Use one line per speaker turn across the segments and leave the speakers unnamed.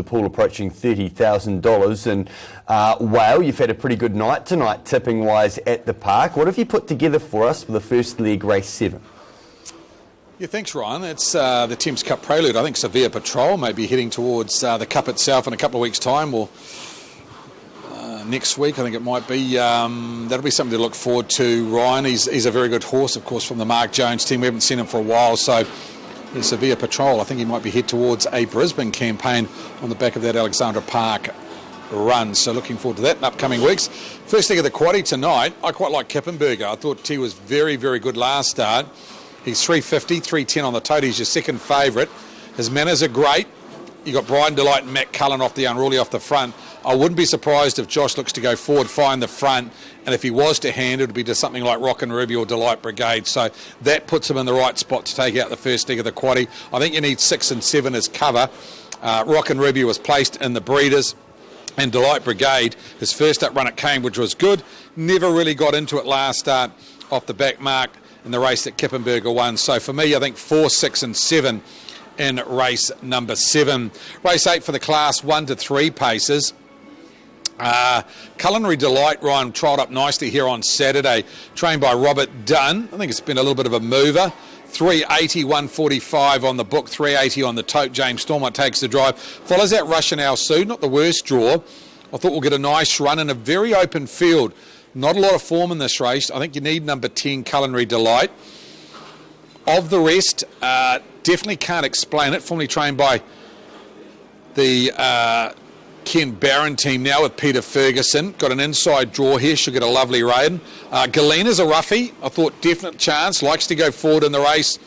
pool approaching $30,000. And Whale, you've had a pretty good night tonight, tipping-wise, at the park. What have you put together for us for the first leg, race 7?
Yeah, thanks, Ryan. It's the Thames Cup Prelude. I think Severe Patrol may be heading towards the Cup itself in a couple of weeks' time, or next week, I think it might be. That'll be something to look forward to, Ryan. He's a very good horse, of course, from the Mark Jones team. We haven't seen him for a while, so the Severe Patrol, I think he might be head towards a Brisbane campaign on the back of that Alexandra Park run. So looking forward to that in upcoming weeks. First thing of the quaddie tonight, I quite like Kippenberger. I thought he was very, very good last start. He's 350, 310 on the tote. He's your second favourite. His manners are great. You got Brian Delight and Matt Cullen off the unruly off the front. I wouldn't be surprised if Josh looks to go forward, find the front, and if he was to hand, it would be to something like Rock and Ruby or Delight Brigade. So that puts him in the right spot to take out the first leg of the quaddie. I think you need 6 and 7 as cover. Rock and Ruby was placed in the breeders, and Delight Brigade, his first up run at Cambridge was good. Never really got into it last start off the back mark in the race that Kippenberger won. So for me, I think 4, 6 and 7 in race number 7. Race 8 for the class 1 to 3 paces. Culinary Delight, Ryan, trialled up nicely here on Saturday, trained by Robert Dunn. I think it's been a little bit of a mover. 380, 145 on the book, 380 on the tote. James Stormont takes the drive. Follows out Russian Al Su, not the worst draw. I thought we'll get a nice run in a very open field. Not a lot of form in this race. I think you need number 10, Culinary Delight. Of the rest, definitely can't explain it. Formerly trained by the Ken Barron team now with Peter Ferguson. Got an inside draw here. Should get a lovely rain. Galena's a roughie. I thought definite chance. Likes to go forward in the race.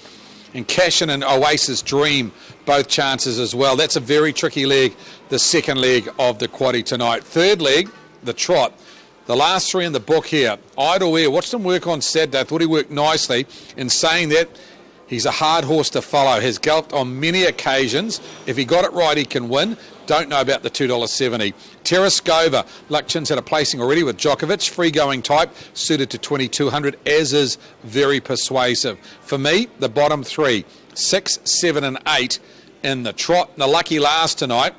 And Cashin and Oasis Dream, both chances as well. That's a very tricky leg, the second leg of the quaddie tonight. Third leg, the trot. The last 3 in the book here. Idle Air, watched him work on Saturday. I thought he worked nicely. In saying that, he's a hard horse to follow. Has galloped on many occasions. If he got it right, he can win. Don't know about the $2.70. Terrascova. Luckchin's had a placing already with Djokovic. Free-going type, suited to 2,200, as is very persuasive. For me, the bottom 3, 6, 7 and 8 in the trot. The lucky last tonight,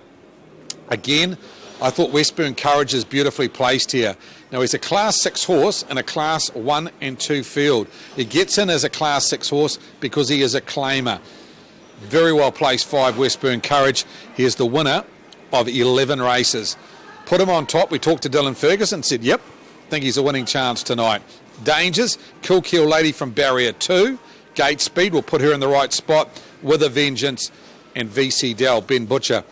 again, I thought Westburn Courage is beautifully placed here. Now, he's a Class 6 horse in a Class 1 and 2 field. He gets in as a Class 6 horse because he is a claimer. Very well placed 5, Westburn Courage. He is the winner of 11 races. Put him on top. We talked to Dylan Ferguson, said, yep, think he's a winning chance tonight. Dangers, Kill Kill Lady from Barrier 2. Gate Speed will put her in the right spot with a vengeance. And VC Dell, Ben Butcher,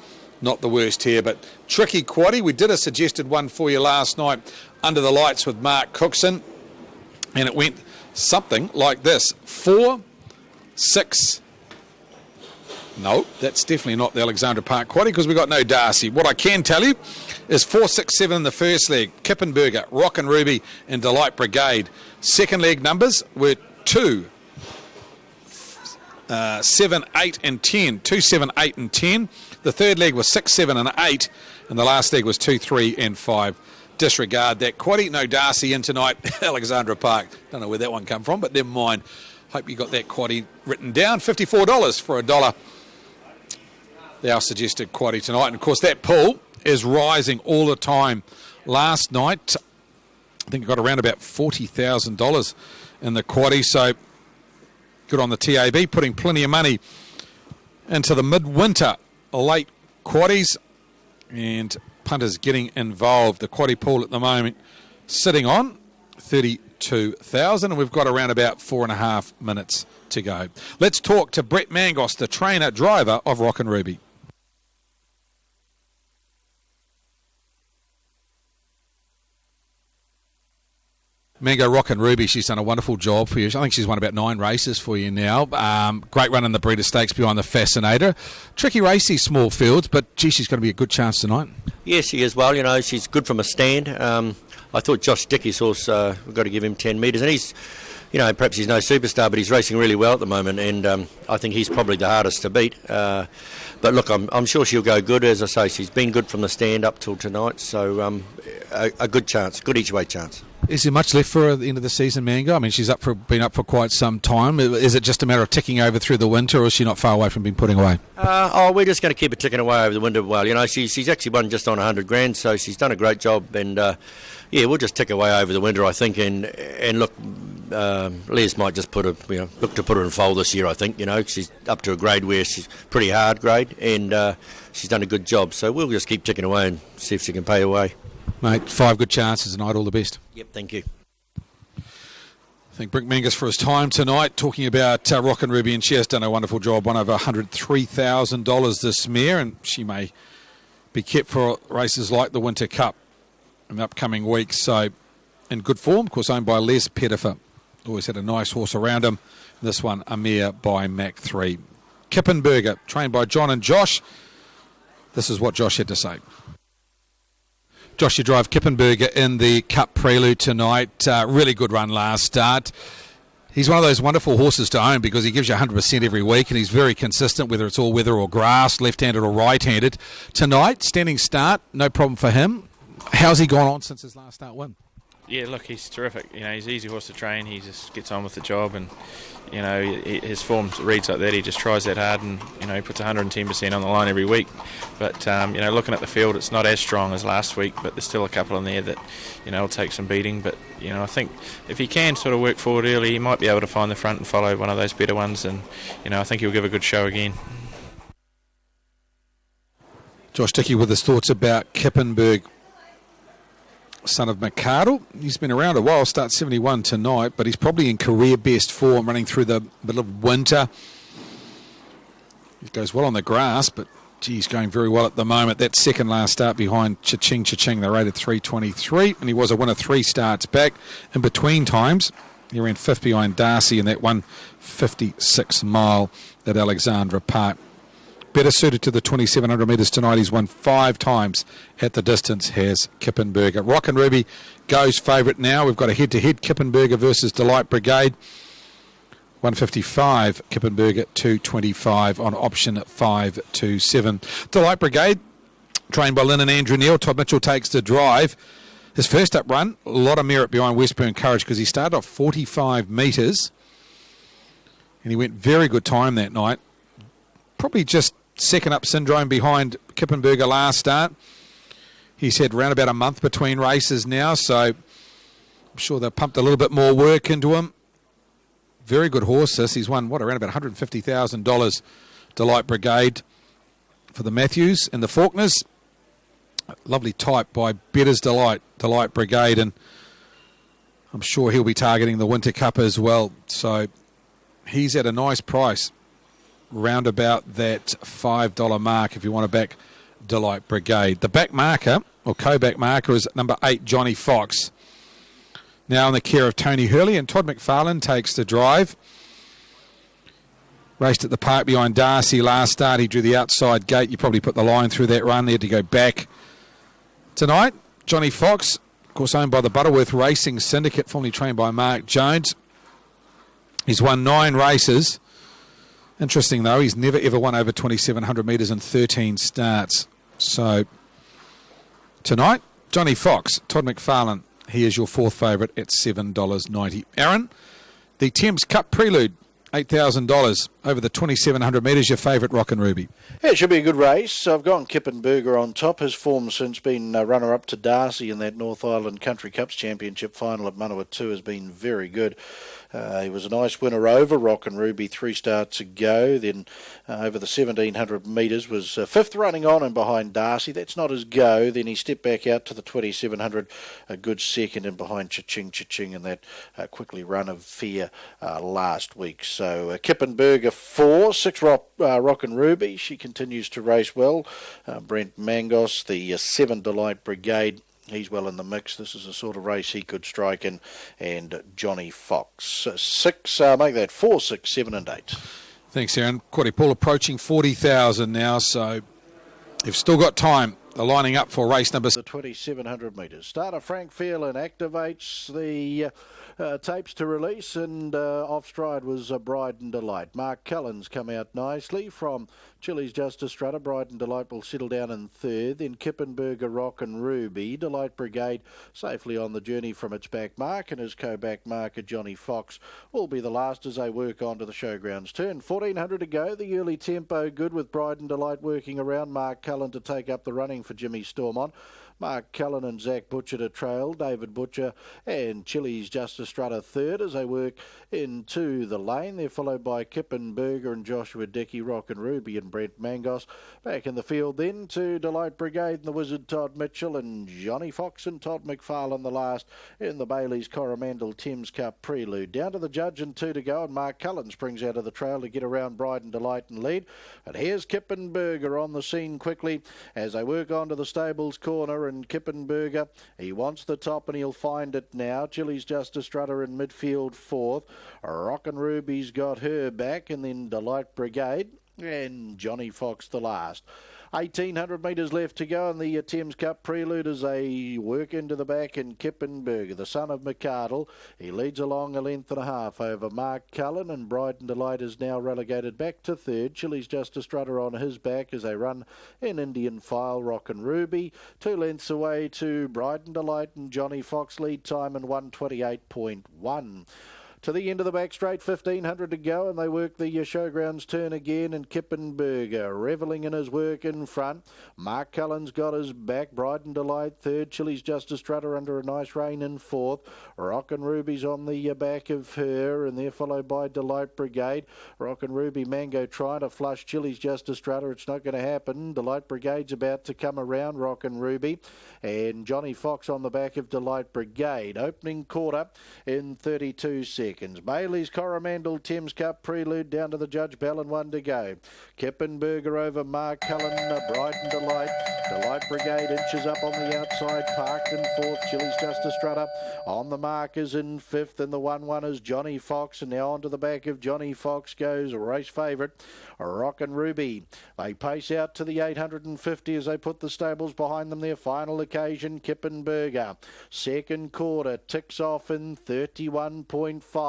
not the worst here, but tricky quaddie. We did a suggested one for you last night under the lights with Mark Cookson, and it went something like this. 4, 6. No, that's definitely not the Alexandra Park quaddie because we got no Darcy. What I can tell you is 4, 6, 7 in the first leg. Kippenberger, Rock and Ruby, and Delight Brigade. Second leg numbers were 2, 7, 8 and 10. 2, 7, 8 and 10. The third leg was 6, 7 and 8, and the last leg was 2, 3 and 5. Disregard that quaddie. No Darcy in tonight. Alexandra Park. Don't know where that one come from, but never mind. Hope you got that quaddie written down. $54 for $1. Our suggested quaddie tonight. And of course that pool is rising all the time. Last night, I think it got around about $40,000 in the quaddie. So good on the TAB, putting plenty of money into the midwinter late quaddies, and punters getting involved. The quaddie pool at the moment sitting on 32,000, and we've got around about 4.5 minutes to go. Let's talk to Brett Mangos, the trainer driver of Rock and Ruby. Mango, Rock and Ruby, she's done a wonderful job for you. I think she's won about 9 races for you now. Great run in the Breeder Stakes behind the Fascinator. Tricky race, these small fields, but gee, she's going to be a good chance tonight.
Yes, she is. Well, you know, she's good from a stand. I thought Josh Dickey's horse, we've got to give him 10 metres. And he's, you know, perhaps he's no superstar, but he's racing really well at the moment. And I think he's probably the hardest to beat. But look, I'm sure she'll go good. As I say, she's been good from the stand up till tonight. So a good chance, good each way chance.
Is there much left for her at the end of the season, Mango? I mean, she's been up for quite some time. Is it just a matter of ticking over through the winter, or is she not far away from being putting away?
We're just going to keep it ticking away over the winter. Well, she's actually won just on 100 grand, so she's done a great job. And we'll just tick away over the winter, I think. And look, Les might just look to put her in foal this year. I think she's up to a grade where she's pretty hard grade, and she's done a good job. So we'll just keep ticking away and see if she can pay her way.
Mate, 5 good chances tonight. All the best.
Yep, thank you.
Thank Brink Mangus for his time tonight, talking about Rockin' Ruby, and she has done a wonderful job. Won over $103,000 this mare, and she may be kept for races like the Winter Cup in the upcoming weeks. So, in good form, of course, owned by Les Pettifer. Always had a nice horse around him. This one, a mare by Mac 3. Kippenberger, trained by John and Josh. This is what Josh had to say. Josh, you drive Kippenberger in the Cup Prelude tonight. Really good run last start. He's one of those wonderful horses to own because he gives you 100% every week, and he's very consistent, whether it's all weather or grass, left-handed or right-handed. Tonight, standing start, no problem for him. How's he gone on since his last start win?
Yeah, look, he's terrific. He's an easy horse to train. He just gets on with the job, and his form reads like that. He just tries that hard, and he puts 110% on the line every week. But looking at the field, it's not as strong as last week, but there's still a couple in there that will take some beating. But I think if he can sort of work forward early, he might be able to find the front and follow one of those better ones, and I think he'll give a good show again.
Josh Dickey with his thoughts about Kippenberg, son of Mikado. He's been around a while, starts 71 tonight, but he's probably in career best form running through the middle of winter. He goes well on the grass, but he's going very well at the moment. That second last start behind Cha-Ching, they rated 323, and he was a winner 3 starts back. In between times, he ran 5th behind Darcy in that 156 mile at Alexandra Park. Better suited to the 2,700 metres tonight. He's won 5 times at the distance, has Kippenberger. Rockin' Ruby goes favourite now. We've got a head-to-head, Kippenberger versus Delight Brigade. 155, Kippenberger 225 on option 527. Delight Brigade, trained by Lynn and Andrew Neal. Todd Mitchell takes the drive. His first up run, a lot of merit behind Westburn Courage because he started off 45 metres and he went very good time that night. Probably just second up syndrome behind Kippenberger last start. He's had around about a month between races now, so I'm sure they've pumped a little bit more work into him. Very good horse this. He's won, around about $150,000, Delight Brigade for the Matthews and the Faulkners. Lovely type by Better's Delight Brigade, and I'm sure he'll be targeting the Winter Cup as well. So he's at a nice price, round about that $5 mark if you want to back Delight Brigade. The back marker, or co-back marker, is number 8, Johnny Fox. Now in the care of Tony Hurley, and Todd McFarlane takes the drive. Raced at the park behind Darcy last start. He drew the outside gate. You probably put the line through that run. They had to go back. Tonight, Johnny Fox, of course owned by the Butterworth Racing Syndicate, formerly trained by Mark Jones. He's won 9 races. Interesting, though, he's never ever won over 2,700 metres in 13 starts. So, tonight, Johnny Fox, Todd McFarlane, he is your 4th favourite at $7.90. Aaron, the Thames Cup Prelude, $8,000 over the 2,700 metres, your favourite Rockin' Ruby.
Yeah, it should be a good race. I've gone Kippenberger on top. His form since been runner-up to Darcy in that North Island Country Cups Championship final at Manawatu has been very good. He was a nice winner over Rockin' Ruby 3 starts ago. Then over the 1,700 metres was 5th running on and behind Darcy. That's not his go. Then he stepped back out to the 2,700, a good second, and behind Cha-Ching in that quickly run of fear last week. So Kippenberger 4, 6 Rockin' Ruby. She continues to race well. Brent Mangos, the 7 Delight Brigade. He's well in the mix. This is the sort of race he could strike in. And Johnny Fox. 6, make that 4, 6, 7 and 8.
Thanks, Aaron. Quaddy Paul approaching 40,000 now, so you've still got time They're lining up for race number...
The 2,700 metres. Starter Frank Phelan activates the tapes to release, and off stride was Bride and Delight. Mark Cullen's come out nicely from Chili's Justice Strutter. Bride and Delight will settle down in third. Then Kippenberger, Rock and Ruby. Delight Brigade safely on the journey from its back mark, and his co-back marker Johnny Fox will be the last as they work on to the showgrounds turn. 1,400 to go. The early tempo good with Bride and Delight working around. Mark Cullen to take up the running for Jimmy Stormont. Mark Cullen and Zach Butcher to trail. David Butcher and Chili's Justice Strutter third as they work into the lane. They're followed by Kippenberger and Joshua Dickey, Rock and Ruby and Brent Mangos. Back in the field then to Delight Brigade and the Wizard Todd Mitchell and Johnny Fox and Todd McFarlane the last in the Bailey's Coromandel Thames Cup Prelude. Down to the judge and 2 to go, and Mark Cullen springs out of the trail to get around Bride and Delight and lead. And here's Kippenberger on the scene quickly as they work on to the stables corner, and Kippenberger, he wants the top and he'll find it now. Chili's Justice Strutter in midfield fourth. Rock and Ruby's got her back, and then Delight Brigade and Johnny Fox the last. 1,800 metres left to go in the Thames Cup Prelude as they work into the back, and Kippenberger, the son of McArdle, he leads along a length and a half over Mark Cullen, and Bride and Delight is now relegated back to third. Chili's Justice Strutter on his back as they run in Indian file. Rock and Ruby 2 lengths away to Bride and Delight, and Johnny Fox lead time in 1:28.1. To the end of the back straight, 1,500 to go, and they work the showgrounds turn again, and Kippenberger revelling in his work in front. Mark Cullen's got his back. Bride and Delight third. Chili's Justice Strutter under a nice rain in fourth. Rock and Ruby's on the back of her, and they're followed by Delight Brigade. Rock and Ruby Mango trying to flush Chili's Justice Strutter. It's not going to happen. Delight Brigade's about to come around Rock and Ruby, and Johnny Fox on the back of Delight Brigade. Opening quarter in 32 seconds. Bailey's Coromandel Thames Cup Prelude down to the judge bell and 1 to go. Kippenberger over Mark Cullen, Bride and Delight. Delight Brigade inches up on the outside, parked in fourth. Chili's Justice Strutter on the markers in fifth, and the 1-1 is Johnny Fox, and now onto the back of Johnny Fox goes race favourite Rock and Ruby. They pace out to the 850 as they put the stables behind them. Their final occasion, Kippenberger. Second quarter ticks off in 31.5.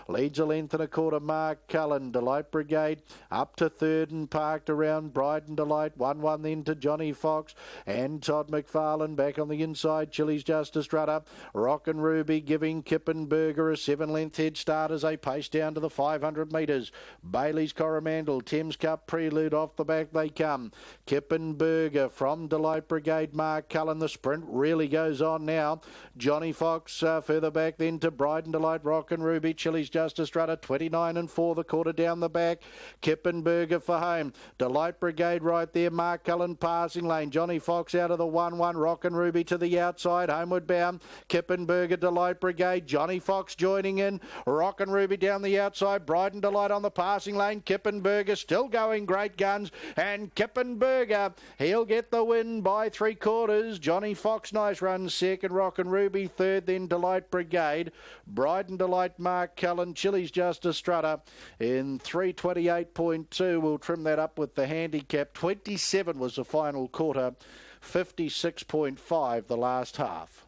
Leads a length and a quarter Mark Cullen. Delight Brigade up to third and parked around Bride and Delight. 1-1 then to Johnny Fox and Todd McFarlane. Back on the inside, Chili's Justice Strutter. Rock and Ruby giving Kippenberger a 7-length head start as they pace down to the 500 metres. Bailey's Coromandel Thames Cup Prelude off the back they come. Kippenberger from Delight Brigade. Mark Cullen, the sprint really goes on now. Johnny Fox further back then to Bride and Delight. Rock and Ruby, Chili's Justice Strutter, 29 and 4, the quarter down the back. Kippenberger for home. Delight Brigade right there. Mark Cullen passing lane. Johnny Fox out of the 1-1. Rock and Ruby to the outside, homeward bound. Kippenberger, Delight Brigade. Johnny Fox joining in. Rock and Ruby down the outside. Bride and Delight on the passing lane. Kippenberger still going great guns, and Kippenberger, he'll get the win by 3/4. Johnny Fox, nice run second. Rock and Ruby third, then Delight Brigade. Bride and Delight, Mark Cullen, Chili's Justice Strutter in 3:28.2. We'll trim that up with the handicap. 27 was the final quarter, 56.5 the last half.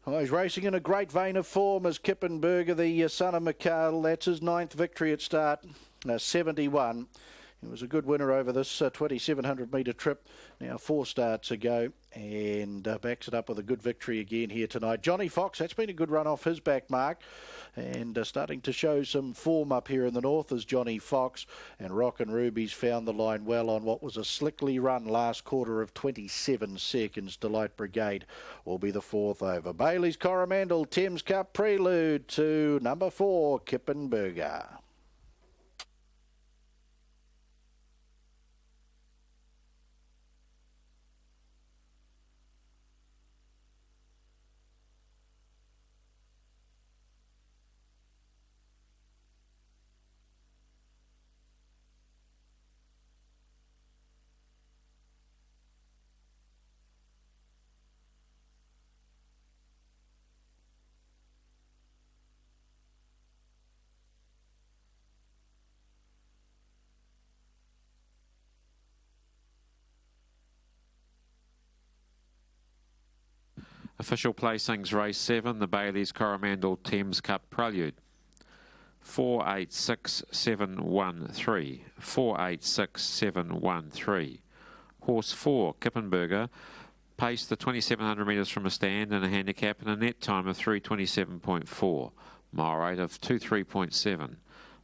Oh, he's racing in a great vein of form as Kippenberger, the son of McArdle. That's his 9th victory at start, 71. He was a good winner over this 2,700 metre trip. Now 4 starts ago, and backs it up with a good victory again here tonight. Johnny Fox, that's been a good run off his back mark, and starting to show some form up here in the north as Johnny Fox. And Rock and Ruby's found the line well on what was a slickly run last quarter of 27 seconds. Delight Brigade will be the 4th over. Bailey's Coromandel Thames Cup Prelude to number 4, Kippenberger.
Official placings, race 7, the Bailey's Coromandel Thames Cup Prelude. 486-713. 486-713. Horse 4, Kippenberger, paced the 2,700 metres from a stand and a handicap in a net time of 3:27.4. Mile rate of 2:3.7.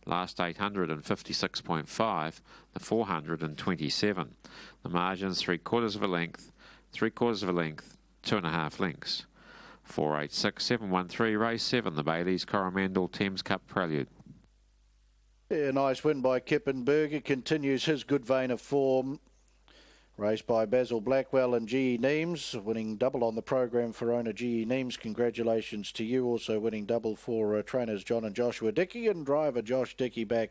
Last 856.5. The 427. The margins 3/4 of a length, 3/4 of a length, 2.5 lengths. 486-713, race 7, the Bailey's Coromandel Thames Cup Prelude.
Yeah, nice win by Kippenberger. Continues his good vein of form. Raced by Basil Blackwell and G.E. Neems, winning double on the program for owner G.E. Neems. Congratulations to you. Also winning double for trainers John and Joshua Dickey, and driver Josh Dickey back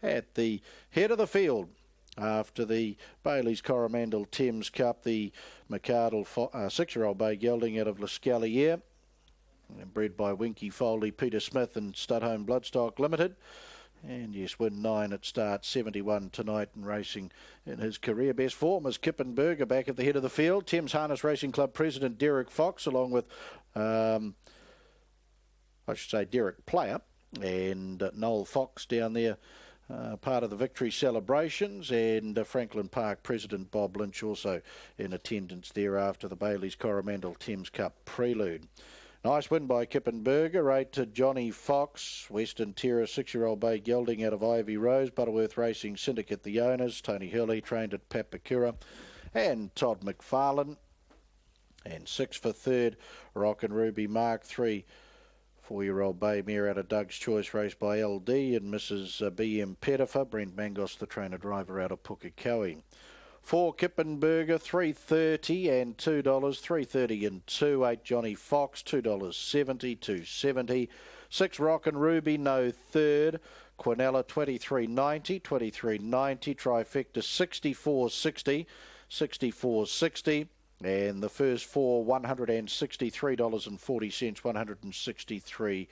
at the head of the field. After the Bailey's Coromandel Thames Cup, the McArdle 6-year-old bay gelding out of Lascalier, bred by Winky Foley, Peter Smith and Studhome Bloodstock Limited. And yes, win 9 at start, 71 tonight, and racing in his career best form is Kippenberger back at the head of the field. Thames Harness Racing Club President Derek Fox, along with, Derek Player and Noel Fox down there. Part of the victory celebrations, and Franklin Park President Bob Lynch also in attendance there after the Bailey's Coromandel Thames Cup Prelude. Nice win by Kippenberger, 8 to Johnny Fox, Western Terrace 6-year-old bay gelding out of Ivy Rose, Butterworth Racing Syndicate the owners, Tony Hurley trained at Papakura, and Todd McFarlane. And 6 for third, Rock and Ruby Mark 3. 4-year-old bay mare out of Doug's Choice, raced by LD and Mrs. B.M. Pettifer. Brent Mangos, the trainer-driver out of Pukekohe. 4 Kippenberger, $3.30 and $2. $3.30 and $2. 8 Johnny Fox, $2.70, $2.70. 6 Rock and Ruby, no third. Quinella, $23.90, $23.90. Trifecta, $64.60, $64.60. And the first 4, $163.40,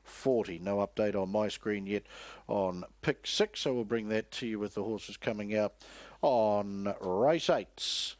$163.40. No update on my screen yet on pick 6, so we'll bring that to you with the horses coming out on race 8.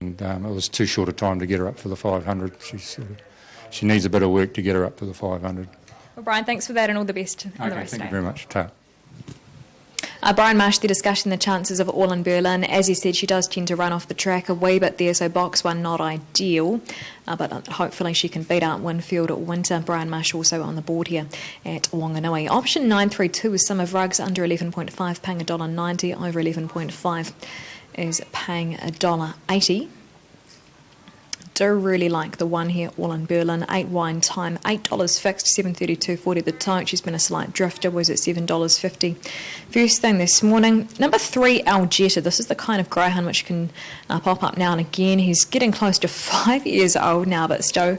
And it was too short a time to get her up for the 500. She needs a bit of work to get her up to the 500.
Well, Brian, thanks for that and all the best on the race
Thank
day.
you very much. Ta.
Brian Marsh, they're discussing the chances of All in Berlin. As you said, she does tend to run off the track a wee bit there, so box 1 not ideal. But hopefully she can beat out Winfield Winter. Brian Marsh also on the board here at Wanganui. Option 932 is Sum of Rugs under 11.5, paying $1.90. Over 11.5 is paying $1.80. Do really like the one here, All in Berlin. 8 wine time, $8 fixed, $7.32.40 the tote. She's been a slight drifter, was at $7.50 first thing this morning. Number 3, Algeta. This is the kind of greyhound which can pop up now and again. He's getting close to 5 years old now, but still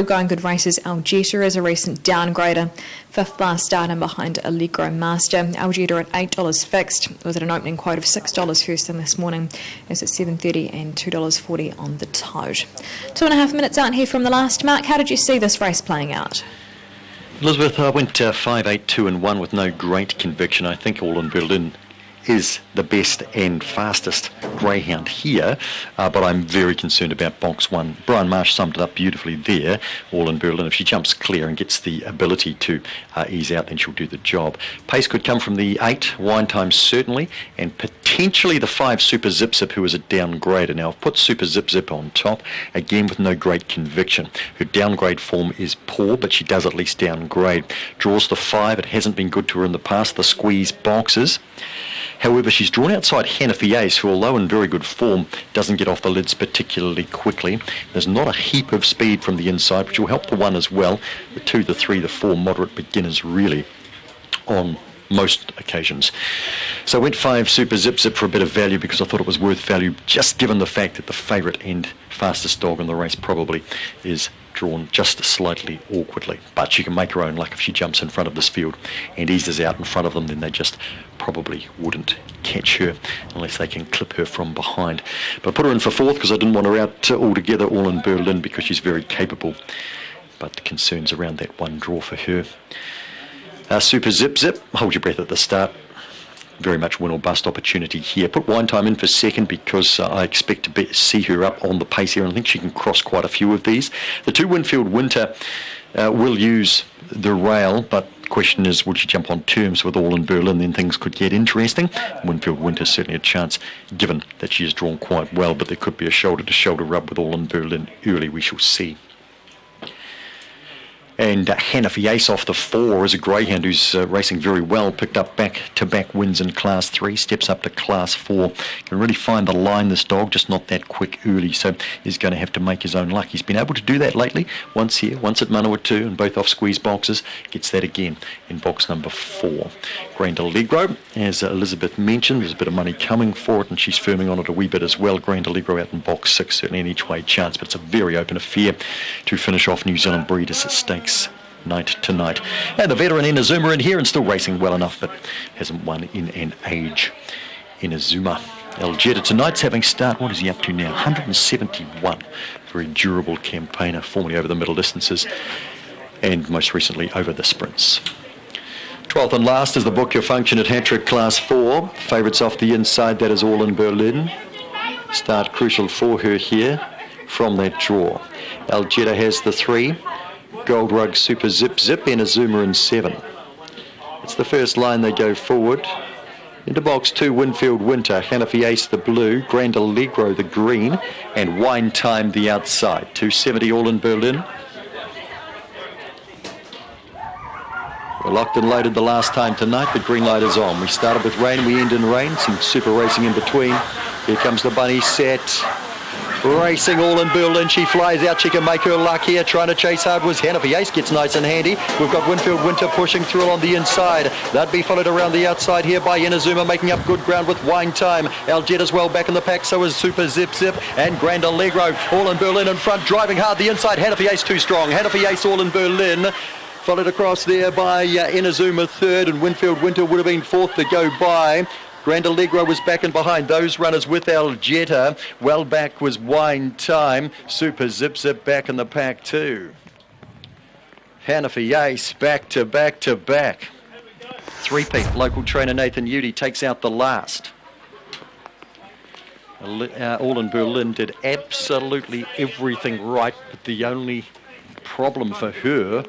going good races. Algeta is a recent downgrader. 5th bar start in behind Allegro Master. Algeta at $8 fixed. Was at an opening quote of $6 first thing this morning. It's at $7.30 and $2.40 on the tote. 2.5 minutes out here from the last. Mark, how did you see this race playing out?
Elizabeth, I went 5, 8, 2 and 1 with no great conviction. I think All in Berlin is the best and fastest greyhound here, but I'm very concerned about box 1. Brian Marsh summed it up beautifully there. All in Berlin, if she jumps clear and gets the ability to ease out, then she'll do the job. Pace could come from the 8, Wine Time certainly, and potentially the 5 Super Zip Zip, who is a downgrader. Now I've put Super Zip Zip on top, again with no great conviction. Her downgrade form is poor, but she does at least downgrade. Draws the 5, it hasn't been good to her in the past, the squeeze boxes. However, she's drawn outside Hanafi Ace, who, although in very good form, doesn't get off the lids particularly quickly. There's not a heap of speed from the inside, which will help the 1 as well. The 2, the 3, the 4, moderate beginners really on most occasions. So I went 5 Super Zip Zip for a bit of value because I thought it was worth value, just given the fact that the favourite and fastest dog in the race probably is drawn just slightly awkwardly. But she can make her own luck if she jumps in front of this field and eases out in front of them, then they just probably wouldn't catch her unless they can clip her from behind. But I put her in for 4th because I didn't want her out altogether, All in Berlin, because she's very capable. But concerns around that 1 draw for her. Super Zip Zip, hold your breath at the start. Very much win or bust opportunity here. Put Wine Time in for 2nd because I expect to see her up on the pace here, and I think she can cross quite a few of these. The 2 Winfield Winter will use the rail, but the question is, would she jump on terms with All in Berlin? Then things could get interesting. Winfield Winter certainly a chance, given that she is drawn quite well, but there could be a shoulder-to-shoulder rub with All in Berlin early, we shall see. And Hanafi Ace off the 4 is a greyhound who's racing very well, picked up back-to-back wins in Class 3, steps up to Class 4. Can really find the line, this dog, just not that quick early, so he's going to have to make his own luck. He's been able to do that lately, once here, once at Manawatu, and both off squeeze boxes. Gets that again in box number 4. Grand Allegro, as Elizabeth mentioned, there's a bit of money coming for it, and she's firming on it a wee bit as well. Grand Allegro out in box 6, certainly an each way chance, but it's a very open affair to finish off New Zealand Breeders' Stakes night to night. And the veteran Inazuma in here and still racing well enough, but hasn't won in an age. Inazuma. Algeta tonight's having start. What is he up to now? 171. Very durable campaigner, formerly over the middle distances and most recently over the sprints. 12th and last is the Book Your Function at Hattrick Class 4. Favourites off the inside, that is All in Berlin. Start crucial for her here from that draw. Algeta has the 3. Gold Rug Super Zip Zip, Inazuma in 7. It's the first line they go forward. Into box 2, Winfield Winter, Hanafi Ace the blue, Grand Allegro the green, and Wine Time the outside. 270 All in Berlin. We're locked and loaded the last time tonight. The green light is on. We started with rain, we end in rain. Some super racing in between. Here comes the bunny set. Racing All in Berlin, she flies out, she can make her luck here, trying to chase hard was Hanafi Ace, gets nice and handy. We've got Winfield Winter pushing through on the inside. That'd be followed around the outside here by Inazuma, making up good ground with Wine Time. Algeta's well back in the pack, so is Super Zip Zip and Grand Allegro. All in Berlin in front, driving hard the inside. Hanafi Ace too strong. Hanafi Ace All in Berlin. Followed across there by Inazuma 3rd, and Winfield Winter would have been 4th to go by. Grand Allegro was back and behind those runners with Algeta. Well back was Wine Time. Super Zip Zip back in the pack too. Hanafi Ace back to back to back. 3-peat. Local trainer Nathan Udy takes out the last. All in Berlin did absolutely everything right, but the only problem for her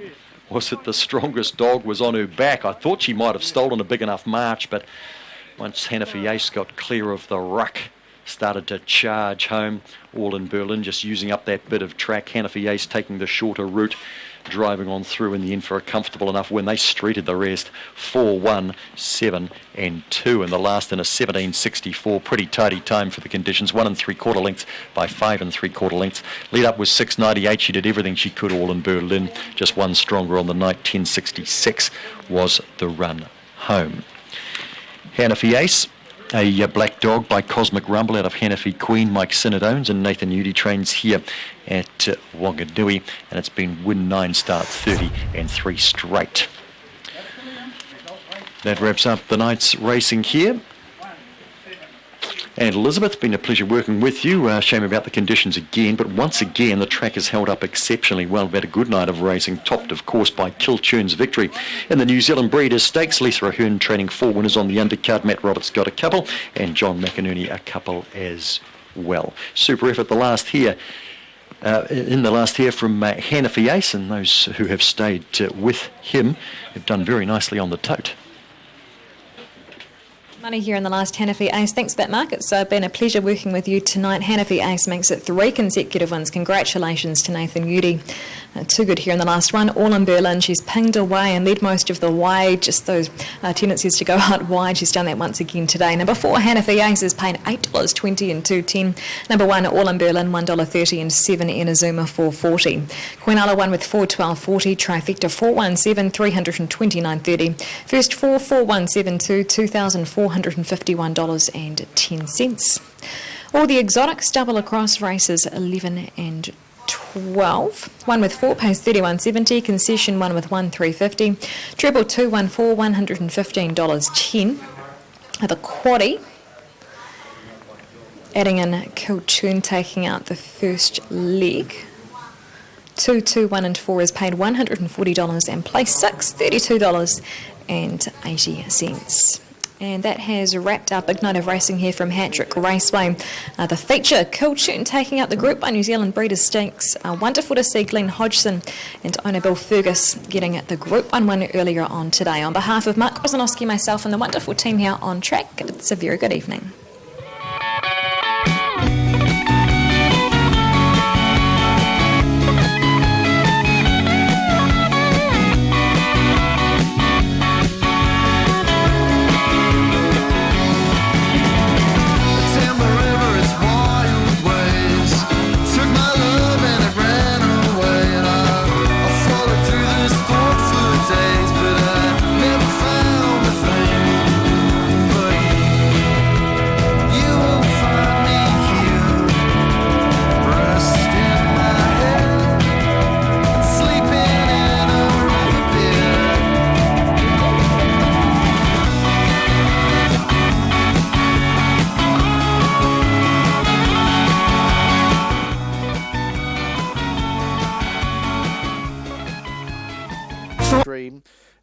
was that the strongest dog was on her back. I thought she might have stolen a big enough march, but once Hanafi Ace got clear of the ruck, started to charge home, All in Berlin, just using up that bit of track. Hanafi Ace taking the shorter route, driving on through in the end for a comfortable enough win. They streeted the rest, 4-1, 7 and 2 in the last in a 17.64. Pretty tidy time for the conditions. 1 3/4 lengths by 5 3/4 lengths. Lead up was 6.98. She did everything she could, All in Berlin. Just one stronger on the night. 10.66 was the run home. Hanafi Ace, a black dog by Cosmic Rumble out of Hanafi Queen. Mike Sinnott owns, and Nathan Udy trains here at Wanganui, and it's been win 9, start 30 and 3 straight. That wraps up the night's racing here. And Elizabeth, been a pleasure working with you. Shame about the conditions again, but once again the track has held up exceptionally well. We've had a good night of racing, topped of course by Kilchurn's victory in the New Zealand Breeders' Stakes. Lisa Ahern training 4 winners on the undercard. Matt Roberts got a couple, and John McInerney a couple as well. Super effort in the last here from Hanafi Ace, and those who have stayed with him have done very nicely on the tote.
Money here in the last Hanafi Ace. Thanks for that, Mark. It's been a pleasure working with you tonight. Hanafi Ace makes it 3 consecutive wins. Congratulations to Nathan Udy. Too good here in the last one. All in Berlin. She's pinged away and led most of the way. Just those tendencies to go out wide. She's done that once again today. Number 4, Hanafi Ace is paying $8.20 and $2.10. Number 1, All in Berlin, $1.30 and 7 Inazuma $4.40. Queen Ala won with $4.12.40. Trifecta 417 $329.30. First 4 4172 $2,451.10. All the exotics double across races 11 and 12. One with 4 pays $31.70. Concession 1 with 1 $3.50. Treble 214 $115.10. The quaddie, adding in Kilchurn taking out the first leg. 2, 2, 1 and 4 is paid $140 and place 6 $32.80. And that has wrapped up Big Night of Racing here from Hattrick Raceway. The feature, Kilchurn taking out the Group 1 New Zealand Breeders' Stakes. Wonderful to see Glenn Hodgson and owner Bill Fergus getting the Group 1 win earlier on today. On behalf of Mark Rosanoski, myself and the wonderful team here on track, it's a very good evening.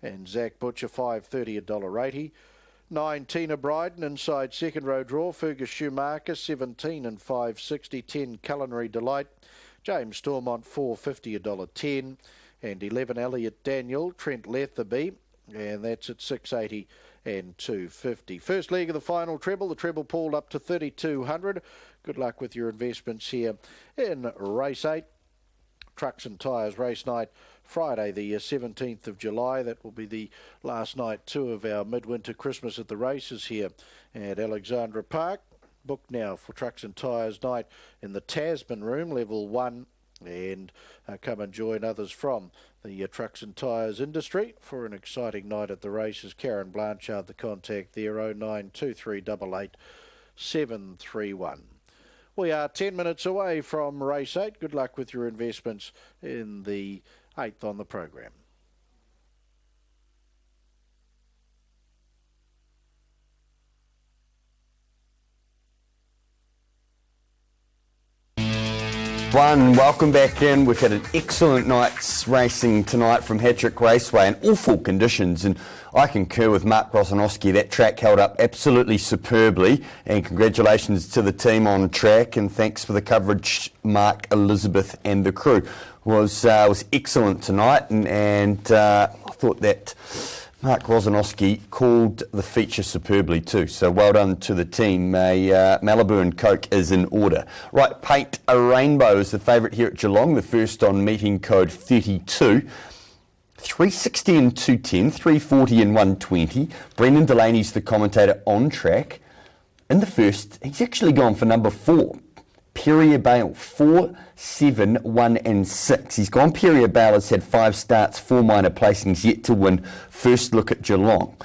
And Zach Butcher $5.30 $1.80. 9 Tina Bryden inside second row draw. Fergus Schumacher 17 and 5.60. 10 Culinary Delight. James Stormont $4.50 $1.10. And 11 Elliot Daniel, Trent Letherby, and that's at $6.80 and $2.50. First leg of the final treble. The treble pulled up to 3,200. Good luck with your investments here in race 8. Trucks and Tyres race night Friday the 17th of July. That will be the last night too of our midwinter Christmas at the races here at Alexandra Park. Book now for Trucks and Tyres night in the Tasman room, level 1, and come and join others from the trucks and tyres industry for an exciting night at the races. Karen Blanchard, the contact there, 092388 731. We are 10 minutes away from race 8. Good luck with your investments in the 8th on the program.
Welcome back in. We've had an excellent night's racing tonight from Hattrick Raceway in awful conditions, and I concur with Mark Rosanoski. That track held up absolutely superbly, and congratulations to the team on track, and thanks for the coverage, Mark, Elizabeth and the crew. Was excellent tonight, and I thought that Mark Rosanoski called the feature superbly too, so well done to the team. Malibu and Coke is in order. Right, Paint a Rainbow is the favourite here at Geelong, the first on meeting code 32. 360 and 210, 340 and 120. Brendan Delaney's the commentator on track. In the first, he's actually gone for number 4. Perrier Bale, 4, 7, 1 and 6. He's gone Perrier Bale, has had 5 starts, 4 minor placings, yet to win first look at Geelong.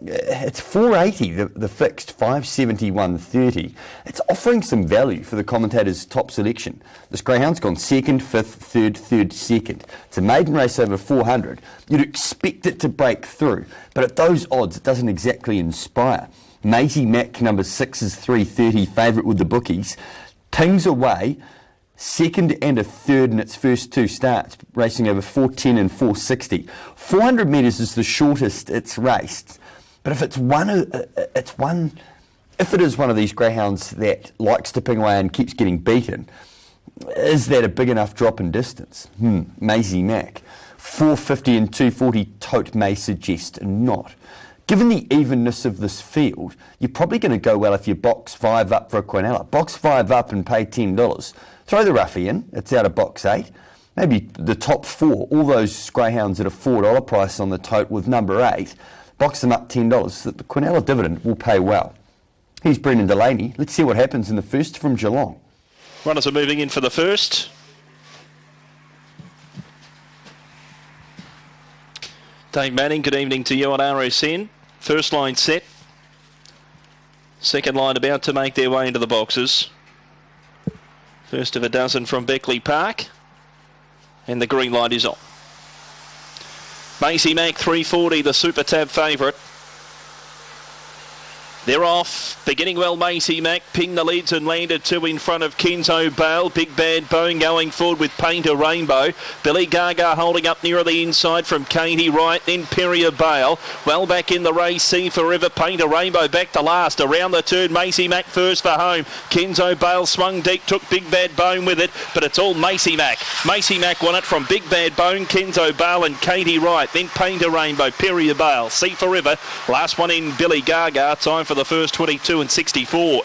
It's 480, the fixed, 570, 130. It's offering some value for the commentator's top selection. This greyhound's gone second, fifth, third, second. It's a maiden race over 400. You'd expect it to break through, but at those odds, it doesn't exactly inspire. Maisie Mack, number 6, is 330, favourite with the bookies. Tings Away, second and a third in its first 2 starts, racing over 410 and 460. 400 metres is the shortest it's raced. But if it is one of these greyhounds that likes tipping away and keeps getting beaten, is that a big enough drop in distance? Maisie Mack. 450 and 240 tote may suggest not. Given the evenness of this field, you're probably going to go well if you box 5 up for a Quinella. Box 5 up and pay $10. Throw the roughie in, it's out of box 8. Maybe the top 4, all those greyhounds at a $4 price on the tote with number 8, box them up $10. The Quinella dividend will pay well. Here's Brendan Delaney. Let's see what happens in the first from Geelong.
Runners are moving in for the first. Dave Manning, good evening to you on RSN. First line set. Second line about to make their way into the boxes. First of a dozen from Beckley Park. And the green light is on. Maisie Mack, 340, the Super Tab favourite. They're off. Beginning well, Maisie Mack. Pinged the leads and landed 2 in front of Kenzo Bale. Big Bad Bone going forward with Painter Rainbow. Billy Gaga holding up nearer the inside from Katie Wright. Then Perrier Bale. Well back in the race. See Forever. Painter Rainbow back to last. Around the turn, Maisie Mack first for home. Kenzo Bale swung deep. Took Big Bad Bone with it. But it's all Maisie Mack. Maisie Mack won it from Big Bad Bone, Kenzo Bale and Katie Wright. Then Painter Rainbow. Perrier Bale. See Forever. Last one in, Billy Gaga. Time for the first 22 and 64.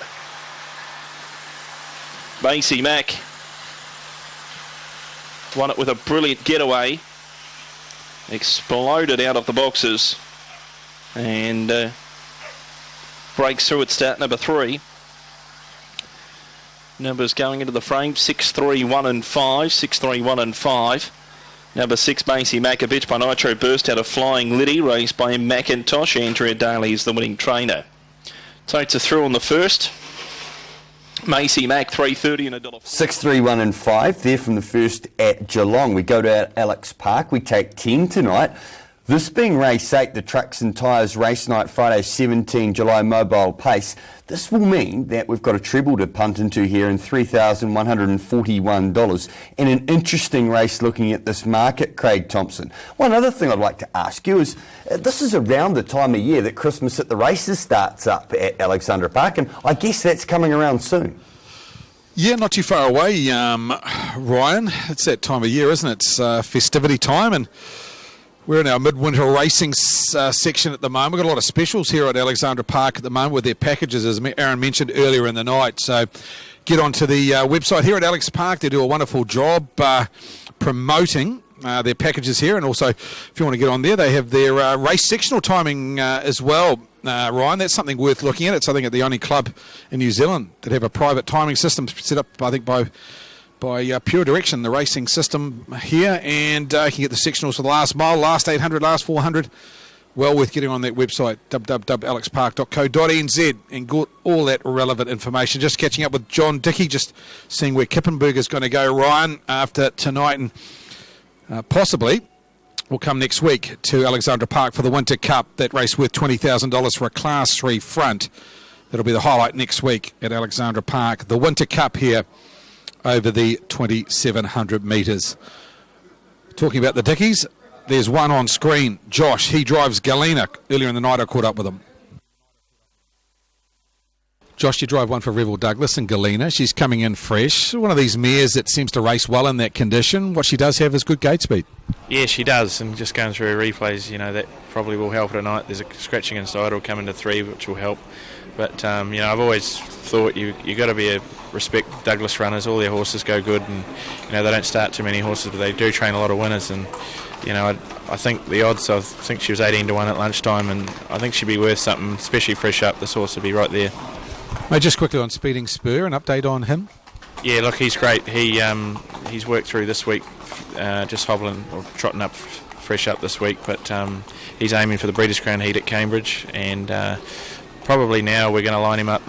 Maisie Mack won it with a brilliant getaway. Exploded out of the boxes and breaks through at start number 3. Numbers going into the frame: 6, 3, 1 and 5. 6, 3, 1 and 5. Number 6, Maisie Mack, a bitch by Nitro Burst out of Flying Liddy, raced by McIntosh. Andrea Daly is the winning trainer. Totes are through on the first. Maisie Mack, 330 and $1.
6, 3, 1 and 5 there from the first at Geelong. We go to Alex Park. We take 10 tonight. This being race 8, the Trucks and Tyres race night, Friday 17 July mobile pace. This will mean that we've got a treble to punt into here in $3,141 and an interesting race looking at this market, Craig Thompson. One other thing I'd like to ask you is, this is around the time of year that Christmas at the Races starts up at Alexandra Park, and I guess that's coming around soon.
Yeah, not too far away, Ryan. It's that time of year, isn't it? It's festivity time, and we're in our midwinter racing section at the moment. We've got a lot of specials here at Alexandra Park at the moment with their packages, as Aaron mentioned earlier in the night. So get onto the website here at Alex Park. They do a wonderful job promoting their packages here. And also, if you want to get on there, they have their race sectional timing as well, Ryan. That's something worth looking at. It's, I think, the only club in New Zealand that have a private timing system set up, I think, by Pure Direction, the racing system here, and you can get the sectionals for the last mile, last 800, last 400. Well worth getting on that website, www.alexpark.co.nz, and got all that relevant information. Just catching up with John Dickey, just seeing where Kippenberger's going to go, Ryan, after tonight, and possibly will come next week to Alexandra Park for the Winter Cup, that race worth $20,000 for a Class 3 front. That'll be the highlight next week at Alexandra Park. The Winter Cup here over the 2,700 metres. Talking about the Dickies, there's one on screen. Josh, he drives Galena. Earlier in the night I caught up with him. Josh, you drive one for Revel Douglas and Galena. She's coming in fresh. One of these mares that seems to race well in that condition. What she does have is good gate speed.
Yeah, she does, and just going through her replays, that probably will help her tonight. There's a scratching inside, it'll come into 3, which will help. But, I've always thought you got to respect Douglas runners. All their horses go good, and, they don't start too many horses, but they do train a lot of winners. And, I think the odds, I think she was 18 to 1 at lunchtime, and I think she'd be worth something, especially fresh up. This horse would be right there.
Mate, just quickly on Speeding Spur, an update on him?
Yeah, look, he's great. He's worked through this week, just hobbling or trotting up, fresh up this week, but he's aiming for the Breeders' Crown Heat at Cambridge, and probably now we're going to line him up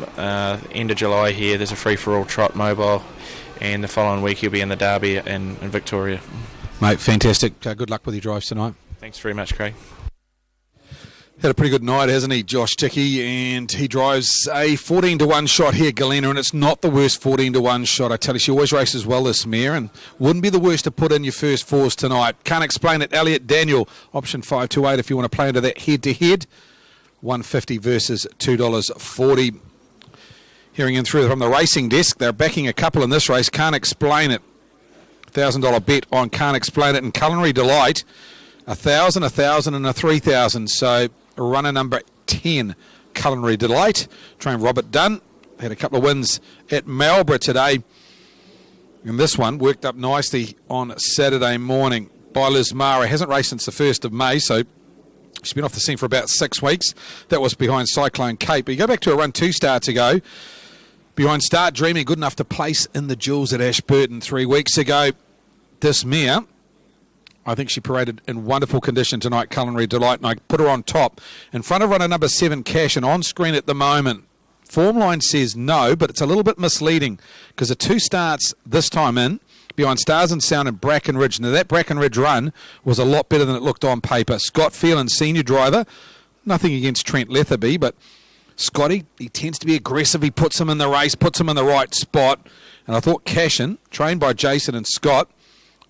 end of July here. There's a free-for-all trot mobile, and the following week he'll be in the Derby in Victoria.
Mate, fantastic. Good luck with your drives tonight.
Thanks very much, Craig.
Had a pretty good night, hasn't he, Josh Dickey? And he drives a 14-1 shot here, Galena, and it's not the worst 14-1 shot. I tell you, she always races well, this mare, and wouldn't be the worst to put in your first fours tonight. Can't explain it. Elliot Daniel, option 528 if you want to play into that head-to-head. $1.50 versus $2.40. Hearing in through from the racing desk, they're backing a couple in this race. Can't explain it. $1,000 bet on Can't Explain It and Culinary Delight. 1,000, 1,000 and a 3,000. So runner number 10, Culinary Delight. Trained Robert Dunn. Had a couple of wins at Marlborough today. And this one worked up nicely on Saturday morning by Liz Mara. Hasn't raced since the 1st of May, so she's been off the scene for about 6 weeks. That was behind Cyclone Cape. But you go back to a run 2 starts ago. Behind Start Dreaming, good enough to place in the Jewels at Ashburton 3 weeks ago. This mare, I think she paraded in wonderful condition tonight, Culinary Delight, and I put her on top. In front of runner number 7, Cash, and on screen at the moment. Form line says no, but it's a little bit misleading because the 2 starts this time in, behind Stars and Sound and Bracken Ridge. Now, that Bracken Ridge run was a lot better than it looked on paper. Scott Phelan, senior driver, nothing against Trent Letherby, but Scotty, he tends to be aggressive. He puts him in the race, puts him in the right spot. And I thought Cashin, trained by Jason and Scott,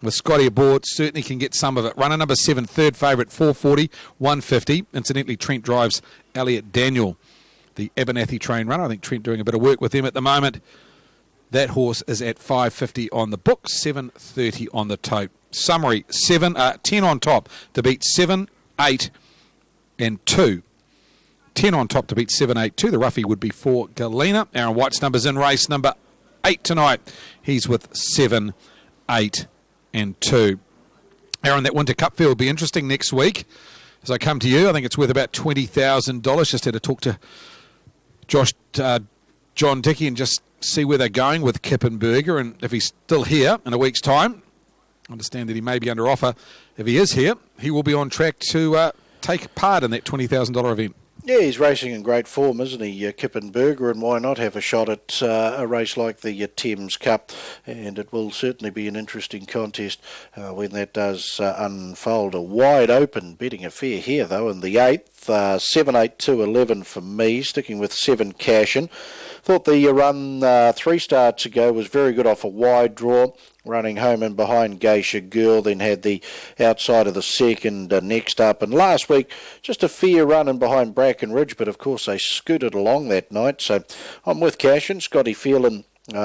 with Scotty aboard, certainly can get some of it. Runner number 7, third favourite, 440, 150. Incidentally, Trent drives Elliot Daniel, the Abernathy trained runner. I think Trent doing a bit of work with him at the moment. That horse is at 550 on the book, 730 on the tote. Summary, 10 on top to beat 7, 8 and 2. 10 on top to beat 7, 8, 2. The roughie would be for Galena. Aaron White's numbers in race number 8 tonight. He's with 7, 8 and 2. Aaron, that Winter Cup field will be interesting next week. As I come to you, I think it's worth about $20,000. Just had to talk to John Dickey and just see where they're going with Kippenberger, and if he's still here in a week's time, I understand that he may be under offer. If he is here, he will be on track to take part in that $20,000 event.
Yeah, he's racing in great form, isn't he, Kippenberger, and why not have a shot at a race like the Thames Cup? And it will certainly be an interesting contest when that does unfold. A wide open betting affair here, though, in the 8th. 7, 8, 2, 11 for me, sticking with 7 Cashin. Thought the run 3 starts ago was very good off a wide draw, running home and behind Geisha Girl, then had the outside of the second next up. And last week, just a fair run in behind Bracken Ridge, but of course they scooted along that night. So I'm with Cashin, Scotty Phelan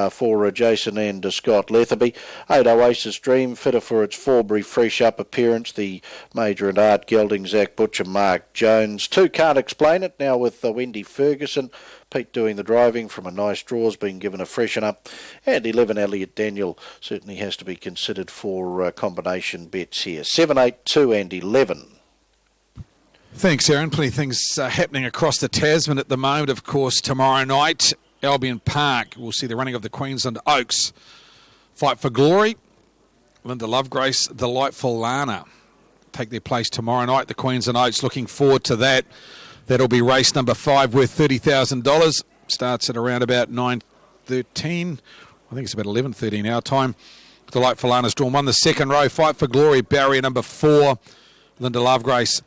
for Jason and Scott Letherby. 8 Oasis Dream, fitter for its Forbury fresh up appearance. The Major and Art Gelding, Zach Butcher, Mark Jones. 2 Can't Explain It, now with Wendy Ferguson. Pete doing the driving from a nice draw's been given a freshen up. And 11 Elliot Daniel certainly has to be considered for combination bets here. 7, 8, 2 and 11.
Thanks, Aaron. Plenty of things happening across the Tasman at the moment. Of course, tomorrow night, Albion Park, we'll see the running of the Queensland Oaks. Fight for Glory, Linda Lovegrace, Delightful Lana take their place tomorrow night. The Queensland Oaks, looking forward to that. That'll be race number 5 worth $30,000. Starts at around about 9:13. I think it's about 11:13 our time. Delightful Lana's drawn 1 the second row. Fight for Glory, barrier number 4. Linda Lovegrace,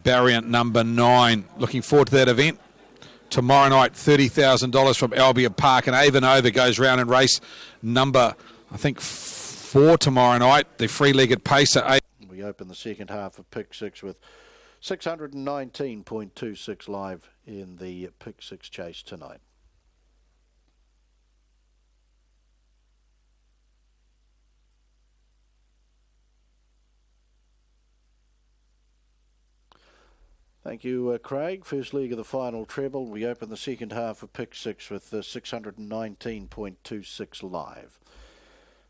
barrier number 9. Looking forward to that event. Tomorrow night, $30,000 from Albion Park, and Ava Nova goes round in race number, I think, 4 tomorrow night. The free-legged pacer.
We open the second half of Pick 6 with 619.26 live in the Pick 6 chase tonight. Thank you, Craig. First leg of the final treble. We open the second half of Pick 6 with 619.26 live.